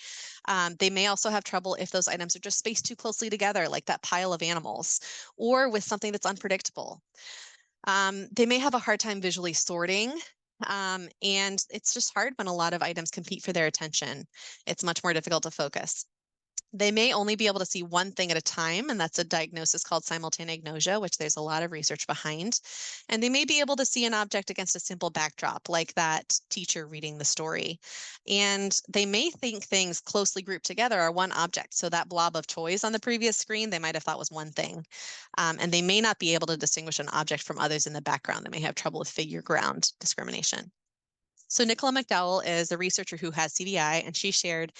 They may also have trouble if those items are just spaced too closely together, like that pile of animals, or with something that's unpredictable. They may have a hard time visually sorting, and it's just hard when a lot of items compete for their attention. It's much more difficult to focus. They may only be able to see one thing at a time, and that's a diagnosis called simultaneagnosia, which there's a lot of research behind. And they may be able to see an object against a simple backdrop, like that teacher reading the story. And they may think things closely grouped together are one object. So that blob of toys on the previous screen, they might have thought was one thing. And they may not be able to distinguish an object from others in the background. They may have trouble with figure ground discrimination. So Nicola McDowell is a researcher who has CVI, and she shared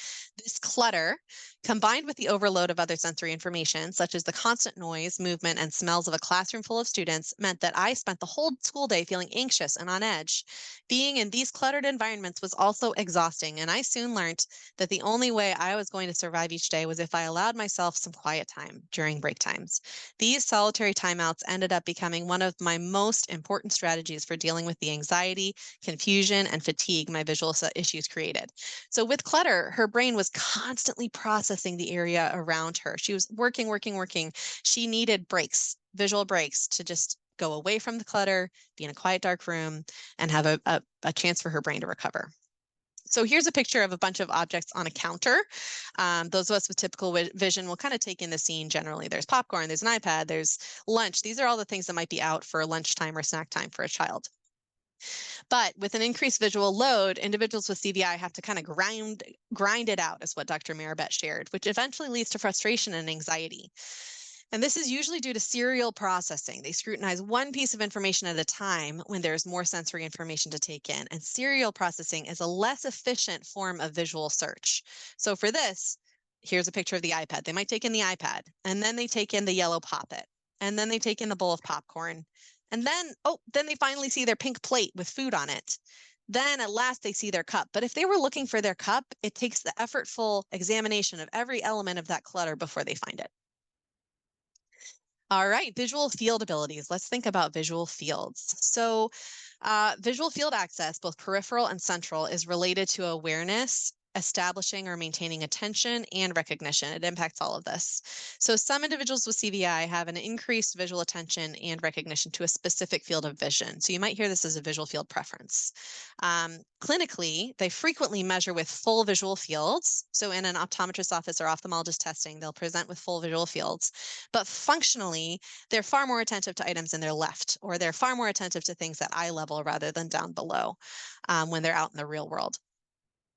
this clutter combined with the overload of other sensory information, such as the constant noise, movement, and smells of a classroom full of students, meant that I spent the whole school day feeling anxious and on edge. Being in these cluttered environments was also exhausting, and I soon learned that the only way I was going to survive each day was if I allowed myself some quiet time during break times. These solitary timeouts ended up becoming one of my most important strategies for dealing with the anxiety, confusion, and fatigue my visual issues created. So with clutter, her brain was constantly processing the area around her. She was working, working, working. She needed breaks, visual breaks, to just go away from the clutter, be in a quiet, dark room, and have a chance for her brain to recover. So here's a picture of a bunch of objects on a counter. Those of us with typical vision will kind of take in the scene generally. There's popcorn, there's an iPad, there's lunch. These are all the things that might be out for lunchtime or snack time for a child. But with an increased visual load, individuals with CVI have to kind of grind it out, is what Dr. Maribet shared, which eventually leads to frustration and anxiety. And this is usually due to serial processing. They scrutinize one piece of information at a time when there's more sensory information to take in. And serial processing is a less efficient form of visual search. So for this, here's a picture of the iPad. They might take in the iPad, and then they take in the yellow Pop-It, and then they take in the bowl of popcorn. And then, then they finally see their pink plate with food on it. Then at last they see their cup. But if they were looking for their cup, it takes the effortful examination of every element of that clutter before they find it. All right, visual field abilities. Let's think about visual fields. So visual field access, both peripheral and central, is related to awareness, establishing or maintaining attention, and recognition. It impacts all of this. So some individuals with CVI have an increased visual attention and recognition to a specific field of vision. So you might hear this as a visual field preference. Clinically, they frequently measure with full visual fields. So in an optometrist's office or ophthalmologist testing, they'll present with full visual fields. But functionally, they're far more attentive to items in their left, or they're far more attentive to things at eye level rather than down below when they're out in the real world.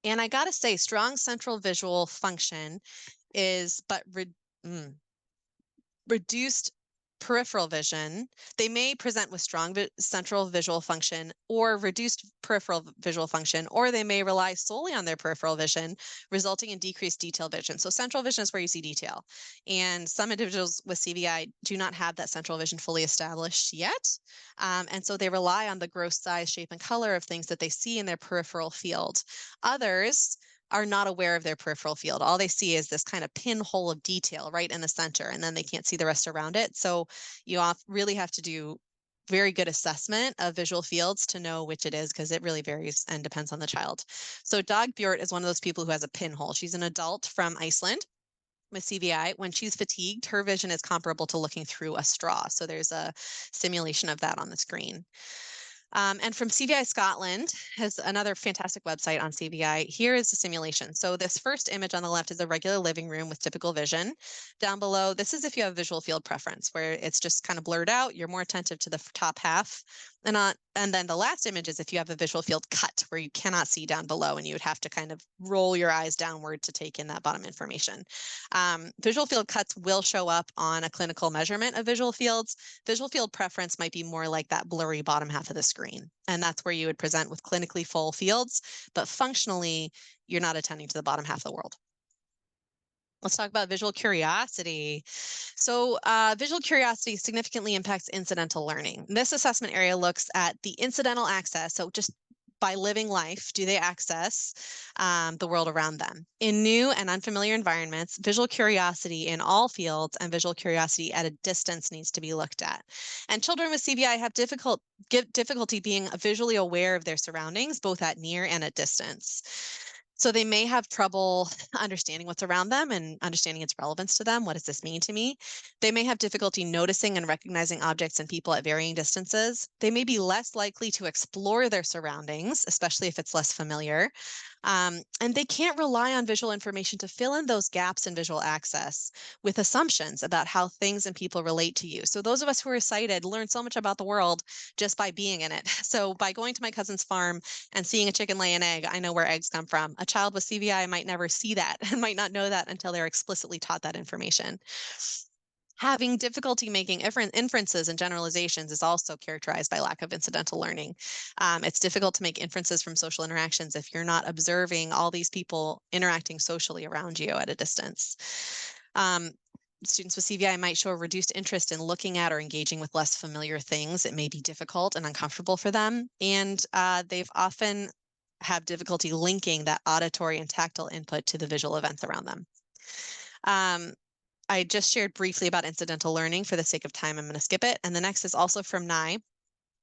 And I gotta say, strong central visual function is reduced peripheral vision. They may present with strong central visual function or reduced peripheral visual function, or they may rely solely on their peripheral vision, resulting in decreased detail vision. So central vision is where you see detail. And some individuals with CVI do not have that central vision fully established yet. And so they rely on the gross size, shape, and color of things that they see in their peripheral field. Others are not aware of their peripheral field. All they see is this kind of pinhole of detail right in the center, and then they can't see the rest around it. So you really have to do very good assessment of visual fields to know which it is, because it really varies and depends on the child. So Dag Bjort is one of those people who has a pinhole. She's an adult from Iceland with CVI. When she's fatigued, her vision is comparable to looking through a straw. So there's a simulation of that on the screen. And from CVI Scotland has another fantastic website on CVI. Here is the simulation. So this first image on the left is a regular living room with typical vision. Down below, this is if you have visual field preference, where it's just kind of blurred out. You're more attentive to the top half. And then the last image is if you have a visual field cut, where you cannot see down below, and you would have to kind of roll your eyes downward to take in that bottom information. Visual field cuts will show up on a clinical measurement of visual fields. Visual field preference might be more like that blurry bottom half of the screen. And that's where you would present with clinically full fields, but functionally, you're not attending to the bottom half of the world. Let's talk about visual curiosity. So visual curiosity significantly impacts incidental learning. This assessment area looks at the incidental access. So just by living life, do they access the world around them? In new and unfamiliar environments, visual curiosity in all fields and visual curiosity at a distance needs to be looked at. And children with CVI have difficulty being visually aware of their surroundings, both at near and at distance. So they may have trouble understanding what's around them and understanding its relevance to them. What does this mean to me? They may have difficulty noticing and recognizing objects and people at varying distances. They may be less likely to explore their surroundings, especially if it's less familiar. And they can't rely on visual information to fill in those gaps in visual access with assumptions about how things and people relate to you. So those of us who are sighted learn so much about the world just by being in it. So by going to my cousin's farm and seeing a chicken lay an egg, I know where eggs come from. A child with CVI might never see that and might not know that until they're explicitly taught that information. Having difficulty making inferences and generalizations is also characterized by lack of incidental learning. It's difficult to make inferences from social interactions if you're not observing all these people interacting socially around you at a distance. Students with CVI might show a reduced interest in looking at or engaging with less familiar things. It may be difficult and uncomfortable for them, and they've often have difficulty linking that auditory and tactile input to the visual events around them. I just shared briefly about incidental learning. For the sake of time, I'm going to skip it. And the next is also from NIE.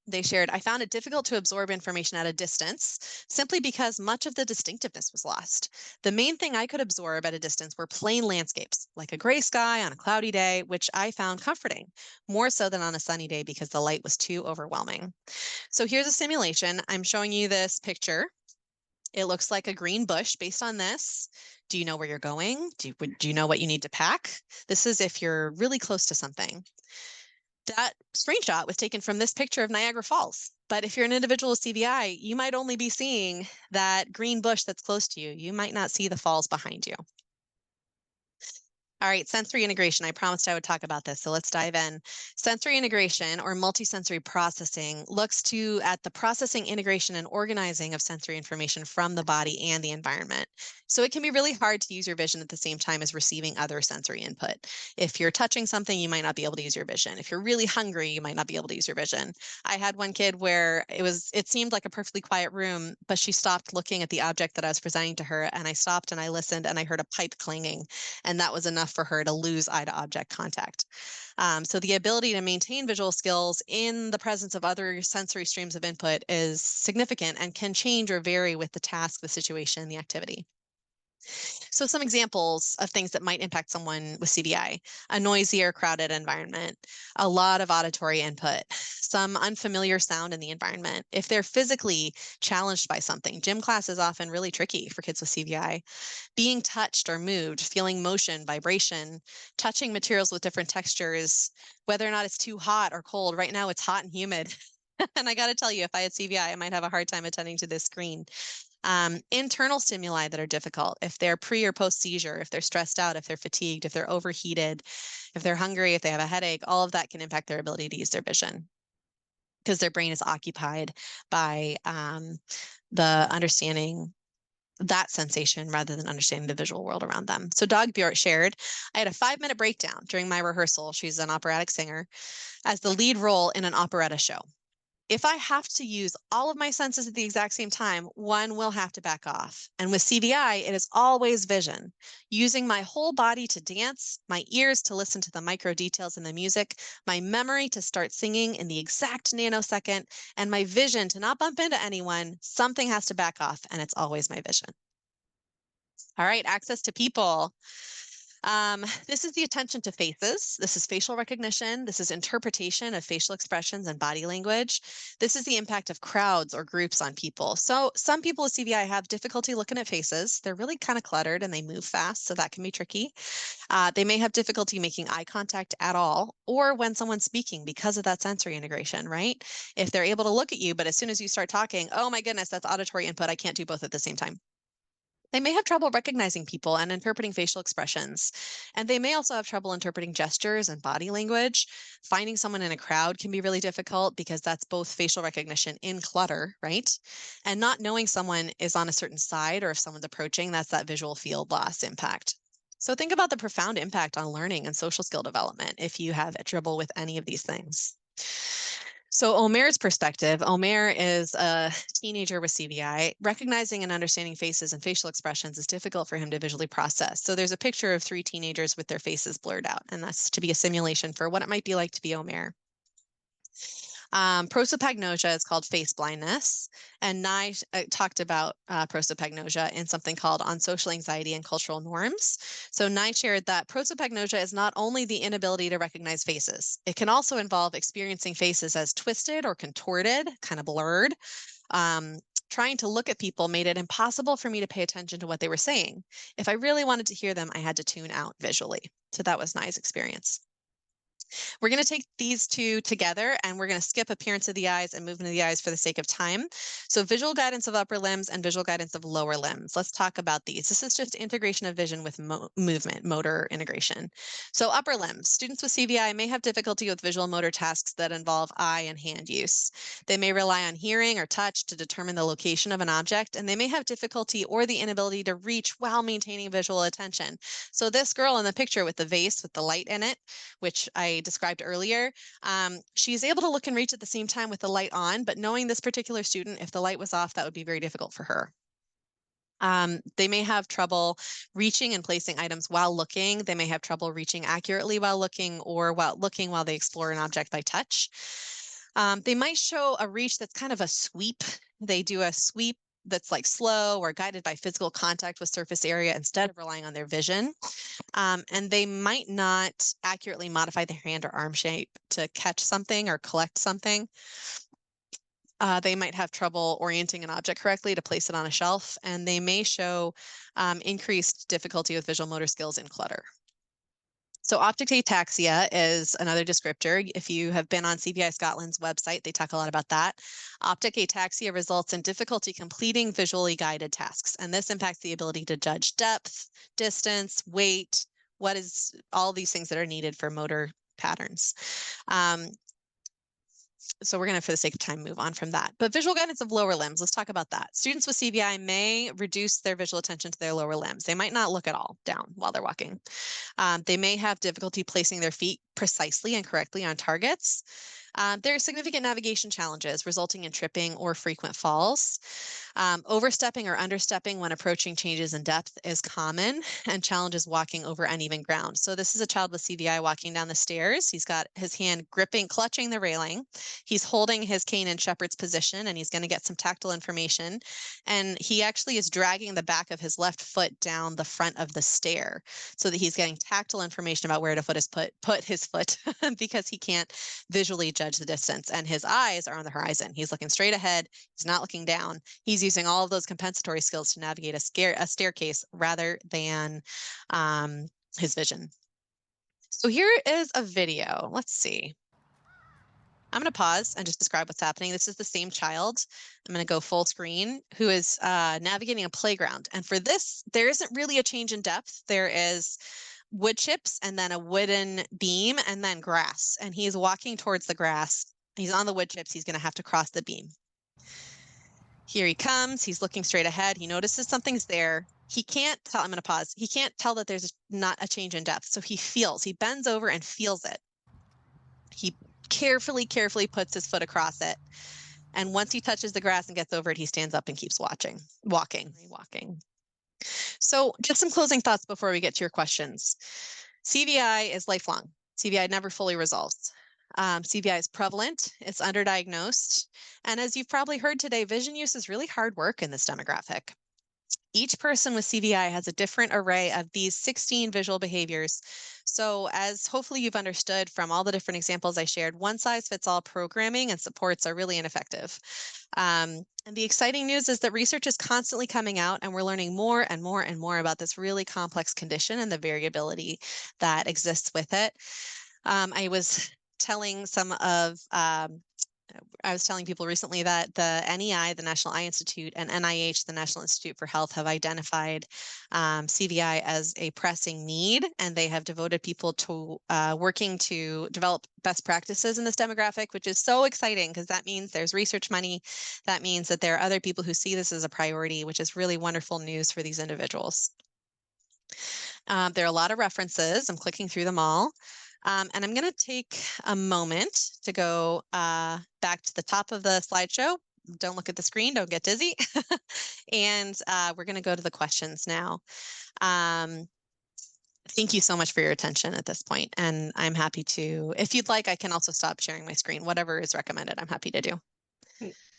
They shared, I found it difficult to absorb information at a distance simply because much of the distinctiveness was lost. The main thing I could absorb at a distance were plain landscapes, like a gray sky on a cloudy day, which I found comforting, more so than on a sunny day because the light was too overwhelming. So here's a simulation. I'm showing you this picture. It looks like a green bush. Based on this, do you know where you're going? Do you know what you need to pack? This is if you're really close to something. That screenshot was taken from this picture of Niagara Falls. But if you're an individual with CVI, you might only be seeing that green bush that's close to you. You might not see the falls behind you. All right, sensory integration. I promised I would talk about this, so let's dive in. Sensory integration, or multisensory processing, looks at the processing, integration, and organizing of sensory information from the body and the environment. So it can be really hard to use your vision at the same time as receiving other sensory input. If you're touching something, you might not be able to use your vision. If you're really hungry, you might not be able to use your vision. I had one kid where it seemed like a perfectly quiet room, but she stopped looking at the object that I was presenting to her, and I stopped and I listened and I heard a pipe clanging, and that was enough for her to lose eye-to-object contact. So the ability to maintain visual skills in the presence of other sensory streams of input is significant and can change or vary with the task, the situation, and the activity. So some examples of things that might impact someone with CVI: a noisy or crowded environment, a lot of auditory input, some unfamiliar sound in the environment. If they're physically challenged by something, gym class is often really tricky for kids with CVI. Being touched or moved, feeling motion, vibration, touching materials with different textures, whether or not it's too hot or cold. Right now it's hot and humid. And I got to tell you, if I had CVI, I might have a hard time attending to this screen. Internal stimuli that are difficult, if they're pre or post seizure, if they're stressed out, if they're fatigued, if they're overheated, if they're hungry, if they have a headache, all of that can impact their ability to use their vision because their brain is occupied by the understanding that sensation rather than understanding the visual world around them. So Dog Bjort shared, I had a 5-minute breakdown during my rehearsal. She's an operatic singer as the lead role in an operetta show. If I have to use all of my senses at the exact same time, one will have to back off. And with CVI, it is always vision, using my whole body to dance, my ears to listen to the micro details in the music, my memory to start singing in the exact nanosecond, and my vision to not bump into anyone. Something has to back off, and it's always my vision. All right, access to people. This is the attention to faces. This is facial recognition. This is interpretation of facial expressions and body language. This is the impact of crowds or groups on people. So some people with CVI have difficulty looking at faces. They're really kind of cluttered and they move fast, so that can be tricky. They may have difficulty making eye contact at all, or when someone's speaking because of that sensory integration, right? If they're able to look at you, but as soon as you start talking, oh my goodness, that's auditory input. I can't do both at the same time. They may have trouble recognizing people and interpreting facial expressions. And they may also have trouble interpreting gestures and body language. Finding someone in a crowd can be really difficult because that's both facial recognition in clutter, right? And not knowing someone is on a certain side or if someone's approaching, that's that visual field loss impact. So think about the profound impact on learning and social skill development if you have trouble with any of these things. So Omer's perspective, Omer is a teenager with CVI. Recognizing and understanding faces and facial expressions is difficult for him to visually process. So there's a picture of 3 teenagers with their faces blurred out, and that's to be a simulation for what it might be like to be Omer. Prosopagnosia is called face blindness, and Nye talked about prosopagnosia in something called On Social Anxiety and Cultural Norms. So Nye shared that prosopagnosia is not only the inability to recognize faces, it can also involve experiencing faces as twisted or contorted, kind of blurred. Trying to look at people made it impossible for me to pay attention to what they were saying. If I really wanted to hear them, I had to tune out visually. So that was Nye's experience. We're going to take these two together and we're going to skip appearance of the eyes and movement of the eyes for the sake of time. So visual guidance of upper limbs and visual guidance of lower limbs. Let's talk about these. This is just integration of vision with movement, motor integration. So upper limbs. Students with CVI may have difficulty with visual motor tasks that involve eye and hand use. They may rely on hearing or touch to determine the location of an object, and they may have difficulty or the inability to reach while maintaining visual attention. So this girl in the picture with the vase with the light in it, which I described earlier, she's able to look and reach at the same time with the light on, but knowing this particular student, if the light was off, that would be very difficult for her. They may have trouble reaching and placing items while looking. They may have trouble reaching accurately while looking or while they explore an object by touch. They might show a reach that's kind of a sweep. They do a sweep that's like slow or guided by physical contact with surface area instead of relying on their vision. And they might not accurately modify their hand or arm shape to catch something or collect something. They might have trouble orienting an object correctly to place it on a shelf, and they may show increased difficulty with visual motor skills in clutter. So optic ataxia is another descriptor. If you have been on CVI Scotland's website, they talk a lot about that. Optic ataxia results in difficulty completing visually guided tasks, and this impacts the ability to judge depth, distance, weight, what is all these things that are needed for motor patterns. So we're going to, for the sake of time, move on from that. But visual guidance of lower limbs, let's talk about that. Students with CVI may reduce their visual attention to their lower limbs. They might not look at all down while they're walking. They may have difficulty placing their feet precisely and correctly on targets. There are significant navigation challenges resulting in tripping or frequent falls. Overstepping or understepping when approaching changes in depth is common, and challenges walking over uneven ground. So this is a child with CVI walking down the stairs. He's got his hand clutching the railing. He's holding his cane in shepherd's position, and he's going to get some tactile information. And he actually is dragging the back of his left foot down the front of the stair so that he's getting tactile information about where to put his foot because he can't visually judge the distance, and his eyes are on the horizon. He's looking straight ahead. He's not looking down. He's using all of those compensatory skills to navigate a staircase rather than his vision. So here is a video. Let's see. I'm going to pause and just describe what's happening. This is the same child. I'm going to go full screen, who is navigating a playground. And for this, there isn't really a change in depth. There is wood chips and then a wooden beam and then grass. And he's walking towards the grass. He's on the wood chips. He's going to have to cross the beam. Here he comes. He's looking straight ahead. He notices something's there. He can't tell. I'm going to pause. He can't tell that there's not a change in depth. So he bends over and feels it. He carefully puts his foot across it. And once he touches the grass and gets over it, he stands up and keeps walking. So just some closing thoughts before we get to your questions. CVI is lifelong. CVI never fully resolves. CVI is prevalent, it's underdiagnosed, and as you've probably heard today, vision use is really hard work in this demographic. Each person with CVI has a different array of these 16 visual behaviors. So, as hopefully you've understood from all the different examples I shared, one size fits all programming and supports are really ineffective. And the exciting news is that research is constantly coming out, and we're learning more and more and more about this really complex condition and the variability that exists with it. I was telling some of I was telling people recently that the NEI, the National Eye Institute, and NIH, the National Institute for Health, have identified CVI as a pressing need, and they have devoted people to working to develop best practices in this demographic, which is so exciting because that means there's research money. That means that there are other people who see this as a priority, which is really wonderful news for these individuals. There are a lot of references. I'm clicking through them all. And I'm going to take a moment to go back to the top of the slideshow. Don't look at the screen, don't get dizzy. And we're going to go to the questions now. Thank you so much for your attention at this point. And I'm happy to, if you'd like, I can also stop sharing my screen. Whatever is recommended, I'm happy to do.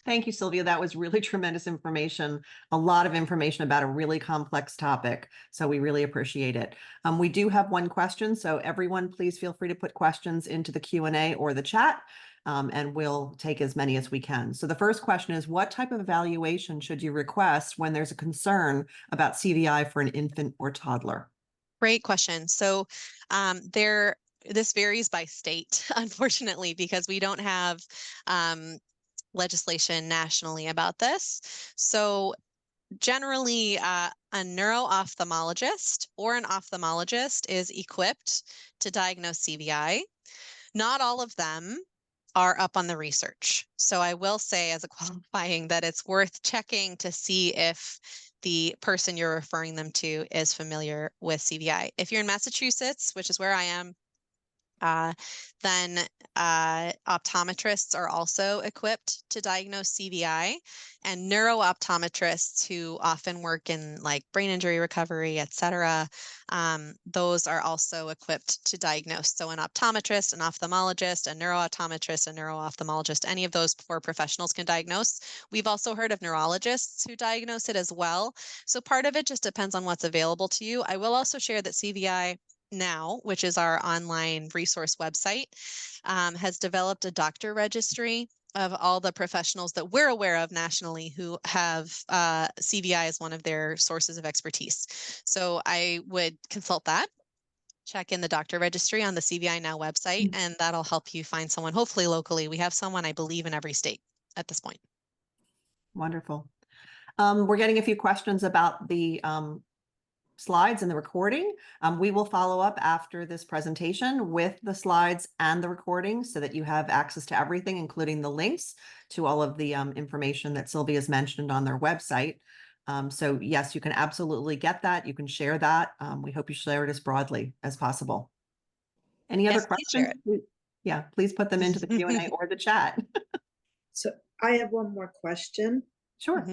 Thank you, Sylvia. That was really tremendous information, a lot of information about a really complex topic. So we really appreciate it. We do have one question. So everyone, please feel free to put questions into the Q&A or the chat, and we'll take as many as we can. So the first question is, what type of evaluation should you request when there's a concern about CVI for an infant or toddler? Great question. So this varies by state, unfortunately, because we don't have legislation nationally about this. So generally, a neuro-ophthalmologist or an ophthalmologist is equipped to diagnose CVI. Not all of them are up on the research. So I will say as a qualifying that it's worth checking to see if the person you're referring them to is familiar with CVI. If you're in Massachusetts, which is where I am, then optometrists are also equipped to diagnose CVI, and neuro-optometrists who often work in like brain injury recovery, et cetera, those are also equipped to diagnose. So an optometrist, an ophthalmologist, a neuro-optometrist, a neuro-ophthalmologist, any of those four professionals can diagnose. We've also heard of neurologists who diagnose it as well. So part of it just depends on what's available to you. I will also share that CVI Now, which is our online resource website, has developed a doctor registry of all the professionals that we're aware of nationally who have CVI as one of their sources of expertise. So I would consult that. Check in the doctor registry on the CVI Now website, and that'll help you find someone, hopefully locally. We have someone, I believe, in every state at this point. Wonderful. We're getting a few questions about the slides and the recording. We will follow up after this presentation with the slides and the recording so that you have access to everything, including the links to all of the information that Sylvia's mentioned on their website. So yes, you can absolutely get that. You can share that. We hope you share it as broadly as possible. Any other questions? Yeah, please put them into the Q&A or the chat. So I have one more question. Sure.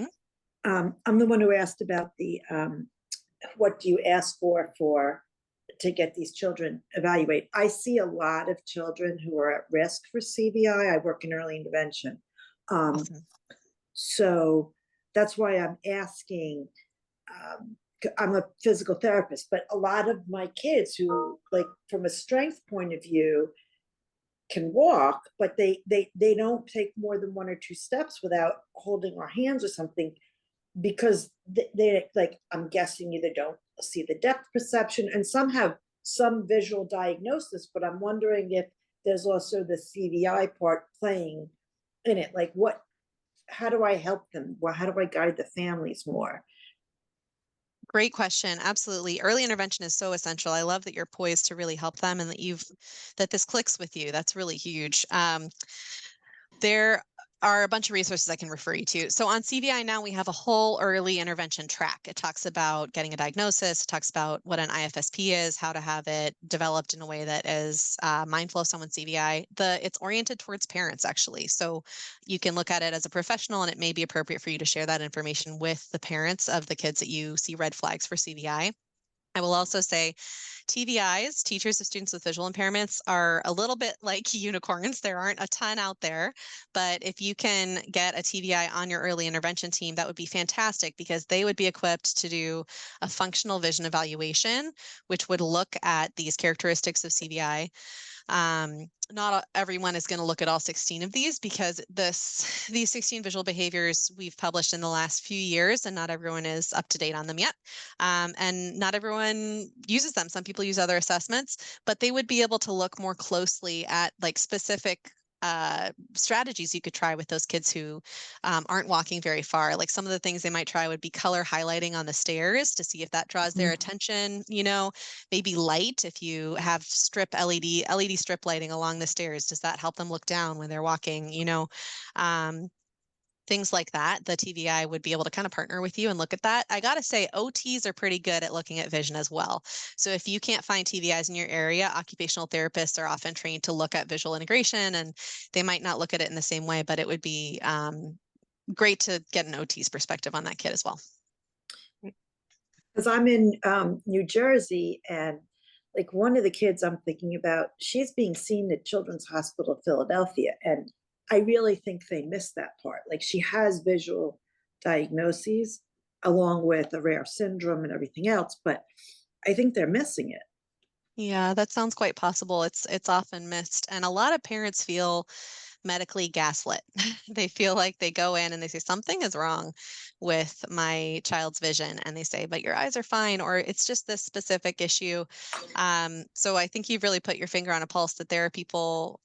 I'm the one who asked about the what do you ask for to get these children evaluated? I see a lot of children who are at risk for CVI. I work in early intervention. Awesome. So that's why I'm asking. I'm a physical therapist, but a lot of my kids who, like, from a strength point of view, can walk, but they don't take more than 1 or 2 steps without holding our hands or something, because they like, I'm guessing, either don't see the depth perception, and some have some visual diagnosis, but I'm wondering if there's also the CVI part playing in it. Like, how do I help them? Well, how do I guide the families more? Great question. Absolutely. Early intervention is so essential. I love that you're poised to really help them and that this clicks with you. That's really huge. There are a bunch of resources I can refer you to. So on CVI Now, we have a whole early intervention track. It talks about getting a diagnosis. It talks about what an IFSP is, how to have it developed in a way that is mindful of someone's CVI. It's oriented towards parents, actually. So you can look at it as a professional, and it may be appropriate for you to share that information with the parents of the kids that you see red flags for CVI. I will also say TVIs, teachers of students with visual impairments, are a little bit like unicorns. There aren't a ton out there, but if you can get a TVI on your early intervention team, that would be fantastic because they would be equipped to do a functional vision evaluation, which would look at these characteristics of CVI. Not everyone is going to look at all 16 of these because these 16 visual behaviors we've published in the last few years, and not everyone is up to date on them yet. And not everyone uses them. Some people use other assessments, but they would be able to look more closely at like specific strategies you could try with those kids who aren't walking very far. Like some of the things they might try would be color highlighting on the stairs to see if that draws their attention, maybe light. If you have LED strip lighting along the stairs, does that help them look down when they're walking, things like that. The TVI would be able to kind of partner with you and look at that. I got to say, OTs are pretty good at looking at vision as well. So if you can't find TVIs in your area, occupational therapists are often trained to look at visual integration, and they might not look at it in the same way, but it would be great to get an OT's perspective on that kid as well. Because I'm in New Jersey, and like one of the kids I'm thinking about, she's being seen at Children's Hospital of Philadelphia, and I really think they missed that part. Like she has visual diagnoses along with a rare syndrome and everything else, but I think they're missing it. Yeah, that sounds quite possible. It's often missed, and a lot of parents feel medically gaslit. They feel like they go in and they say something is wrong with my child's vision, and they say, but your eyes are fine, or it's just this specific issue. So I think you've really put your finger on a pulse that there are people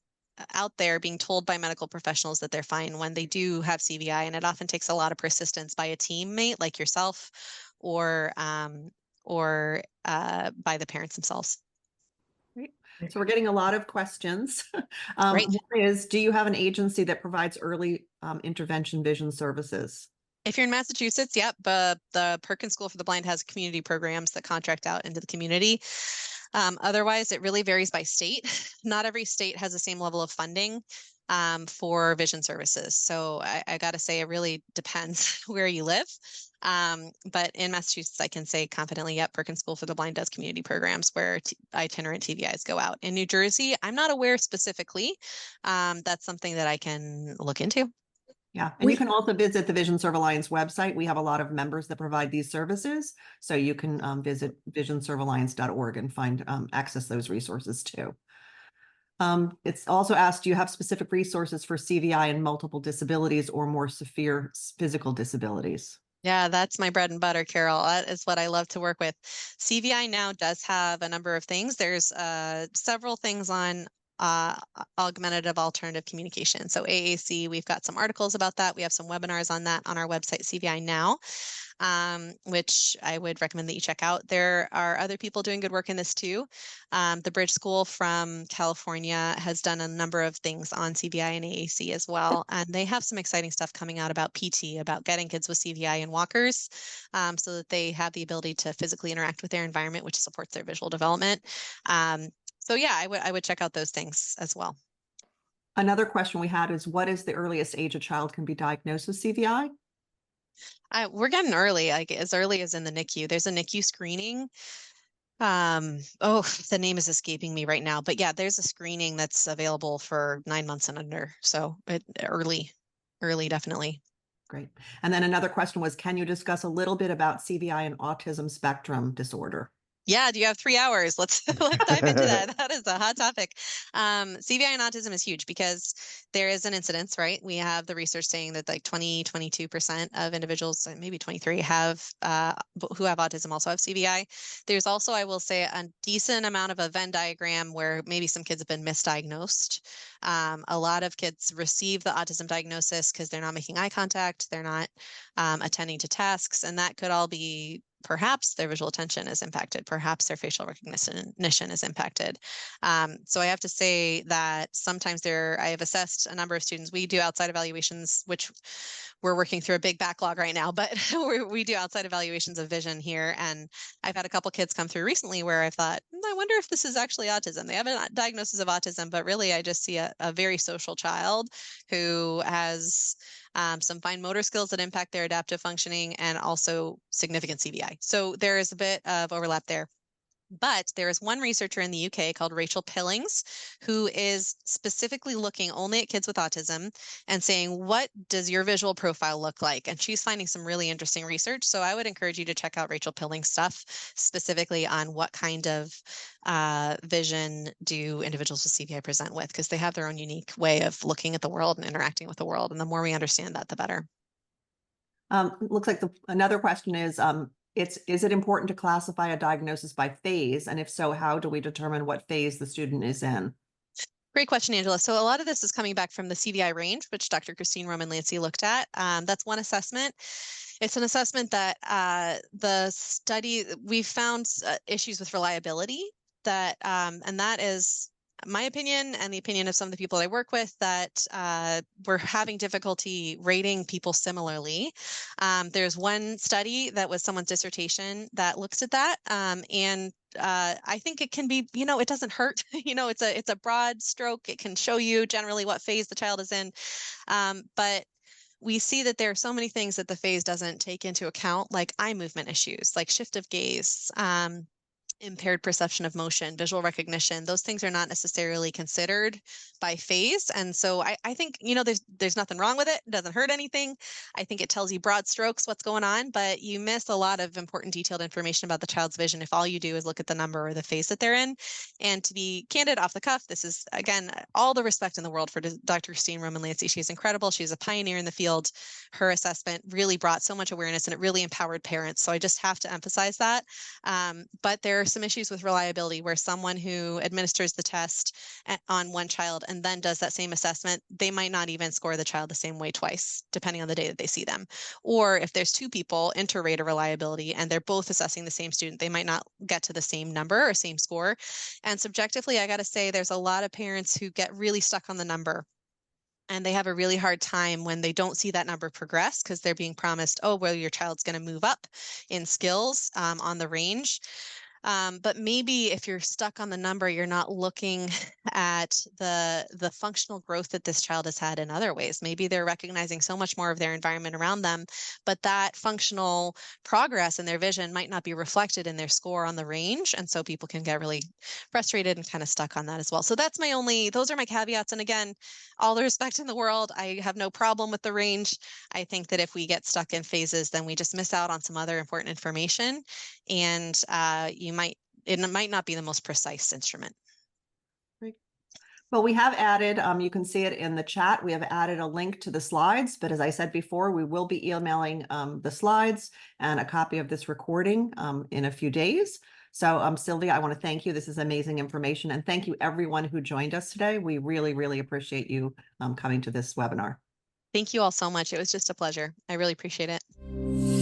out there being told by medical professionals that they're fine when they do have CVI, and it often takes a lot of persistence by a teammate like yourself, or by the parents themselves. Great. So we're getting a lot of questions. Great. One is, do you have an agency that provides early intervention vision services? If you're in Massachusetts, yep, the Perkins School for the Blind has community programs that contract out into the community. Otherwise, it really varies by state. Not every state has the same level of funding for vision services. So I got to say, it really depends where you live. But in Massachusetts, I can say confidently, yep, Perkins School for the Blind does community programs where itinerant TVIs go out. In New Jersey, I'm not aware specifically. That's something that I can look into. Yeah, and you can also visit the Vision Serve Alliance website. We have a lot of members that provide these services. So you can visit visionservealliance.org and find access those resources too. It's also asked, do you have specific resources for CVI and multiple disabilities or more severe physical disabilities? Yeah, that's my bread and butter, Carol. That is what I love to work with. CVI now does have a number of things. There's several things on Augmentative-Alternative Communication. So AAC, we've got some articles about that. We have some webinars on that on our website, CVI Now, which I would recommend that you check out. There are other people doing good work in this too. The Bridge School from California has done a number of things on CVI and AAC as well. And they have some exciting stuff coming out about PT, about getting kids with CVI in walkers so that they have the ability to physically interact with their environment, which supports their visual development. So yeah, I would check out those things as well. Another question we had is, what is the earliest age a child can be diagnosed with CVI? We're getting early, like as early as in the NICU. There's a NICU screening. The name is escaping me right now, but yeah, there's a screening that's available for 9 months and under. So early, definitely. Great. And then another question was, can you discuss a little bit about CVI and autism spectrum disorder? Yeah, do you have 3 hours? Let's dive into that. That is a hot topic. CVI and autism is huge because there is an incidence, right? We have the research saying that like 22% of individuals, maybe 23, who have autism also have CVI. There's also, I will say, a decent amount of a Venn diagram where maybe some kids have been misdiagnosed. A lot of kids receive the autism diagnosis because they're not making eye contact, they're not attending to tasks, and that could all be perhaps their visual attention is impacted, perhaps their facial recognition is impacted. So I have to say that sometimes I have assessed a number of students. We do outside evaluations, which we're working through a big backlog right now, but we do outside evaluations of vision here. And I've had a couple kids come through recently where I've thought, I wonder if this is actually autism. They have a diagnosis of autism, but really I just see a very social child who has some fine motor skills that impact their adaptive functioning and also significant CVI. So there is a bit of overlap there. But there is one researcher in the UK called Rachel Pillings who is specifically looking only at kids with autism and saying, what does your visual profile look like? And she's finding some really interesting research. So I would encourage you to check out Rachel Pillings' stuff specifically on what kind of vision do individuals with CVI present with, because they have their own unique way of looking at the world and interacting with the world. And the more we understand that, the better. Looks like another question is, is it important to classify a diagnosis by phase? And if so, how do we determine what phase the student is in? Great question, Angela. So a lot of this is coming back from the CVI range, which Dr. Christine Roman-Lancey looked at. That's one assessment. It's an assessment that the study, we found issues with reliability that, and that is my opinion and the opinion of some of the people I work with, that we're having difficulty rating people similarly. There's one study that was someone's dissertation that looks at that, and I think it can be, it doesn't hurt. It's a broad stroke. It can show you generally what phase the child is in, but we see that there are so many things that the phase doesn't take into account, like eye movement issues, like shift of gaze, impaired perception of motion, visual recognition. Those things are not necessarily considered by phase. And so I think, there's nothing wrong with it. It doesn't hurt anything. I think it tells you broad strokes what's going on, but you miss a lot of important detailed information about the child's vision if all you do is look at the number or the phase that they're in. And to be candid, off the cuff, this is, again, all the respect in the world for Dr. Christine Roman-Lancey. She's incredible. She's a pioneer in the field. Her assessment really brought so much awareness and it really empowered parents. So I just have to emphasize that. But there are some issues with reliability where someone who administers the test on one child and then does that same assessment, they might not even score the child the same way twice, depending on the day that they see them. Or if there's two people inter-rate of reliability and they're both assessing the same student, they might not get to the same number or same score. And subjectively, I got to say, there's a lot of parents who get really stuck on the number. And they have a really hard time when they don't see that number progress because they're being promised, oh, well, your child's going to move up in skills on the range. But maybe if you're stuck on the number, you're not looking at the functional growth that this child has had in other ways. Maybe they're recognizing so much more of their environment around them, but that functional progress in their vision might not be reflected in their score on the range. And so people can get really frustrated and kind of stuck on that as well. So those are my caveats. And again, all the respect in the world, I have no problem with the range. I think that if we get stuck in phases, then we just miss out on some other important information. And it might not be the most precise instrument. Great. Well, we have added, you can see it in the chat, we have added a link to the slides, but as I said before, we will be emailing the slides and a copy of this recording in a few days. So Sylvia, I want to thank you. This is amazing information. And thank you everyone who joined us today. We really, really appreciate you coming to this webinar. Thank you all so much. It was just a pleasure. I really appreciate it.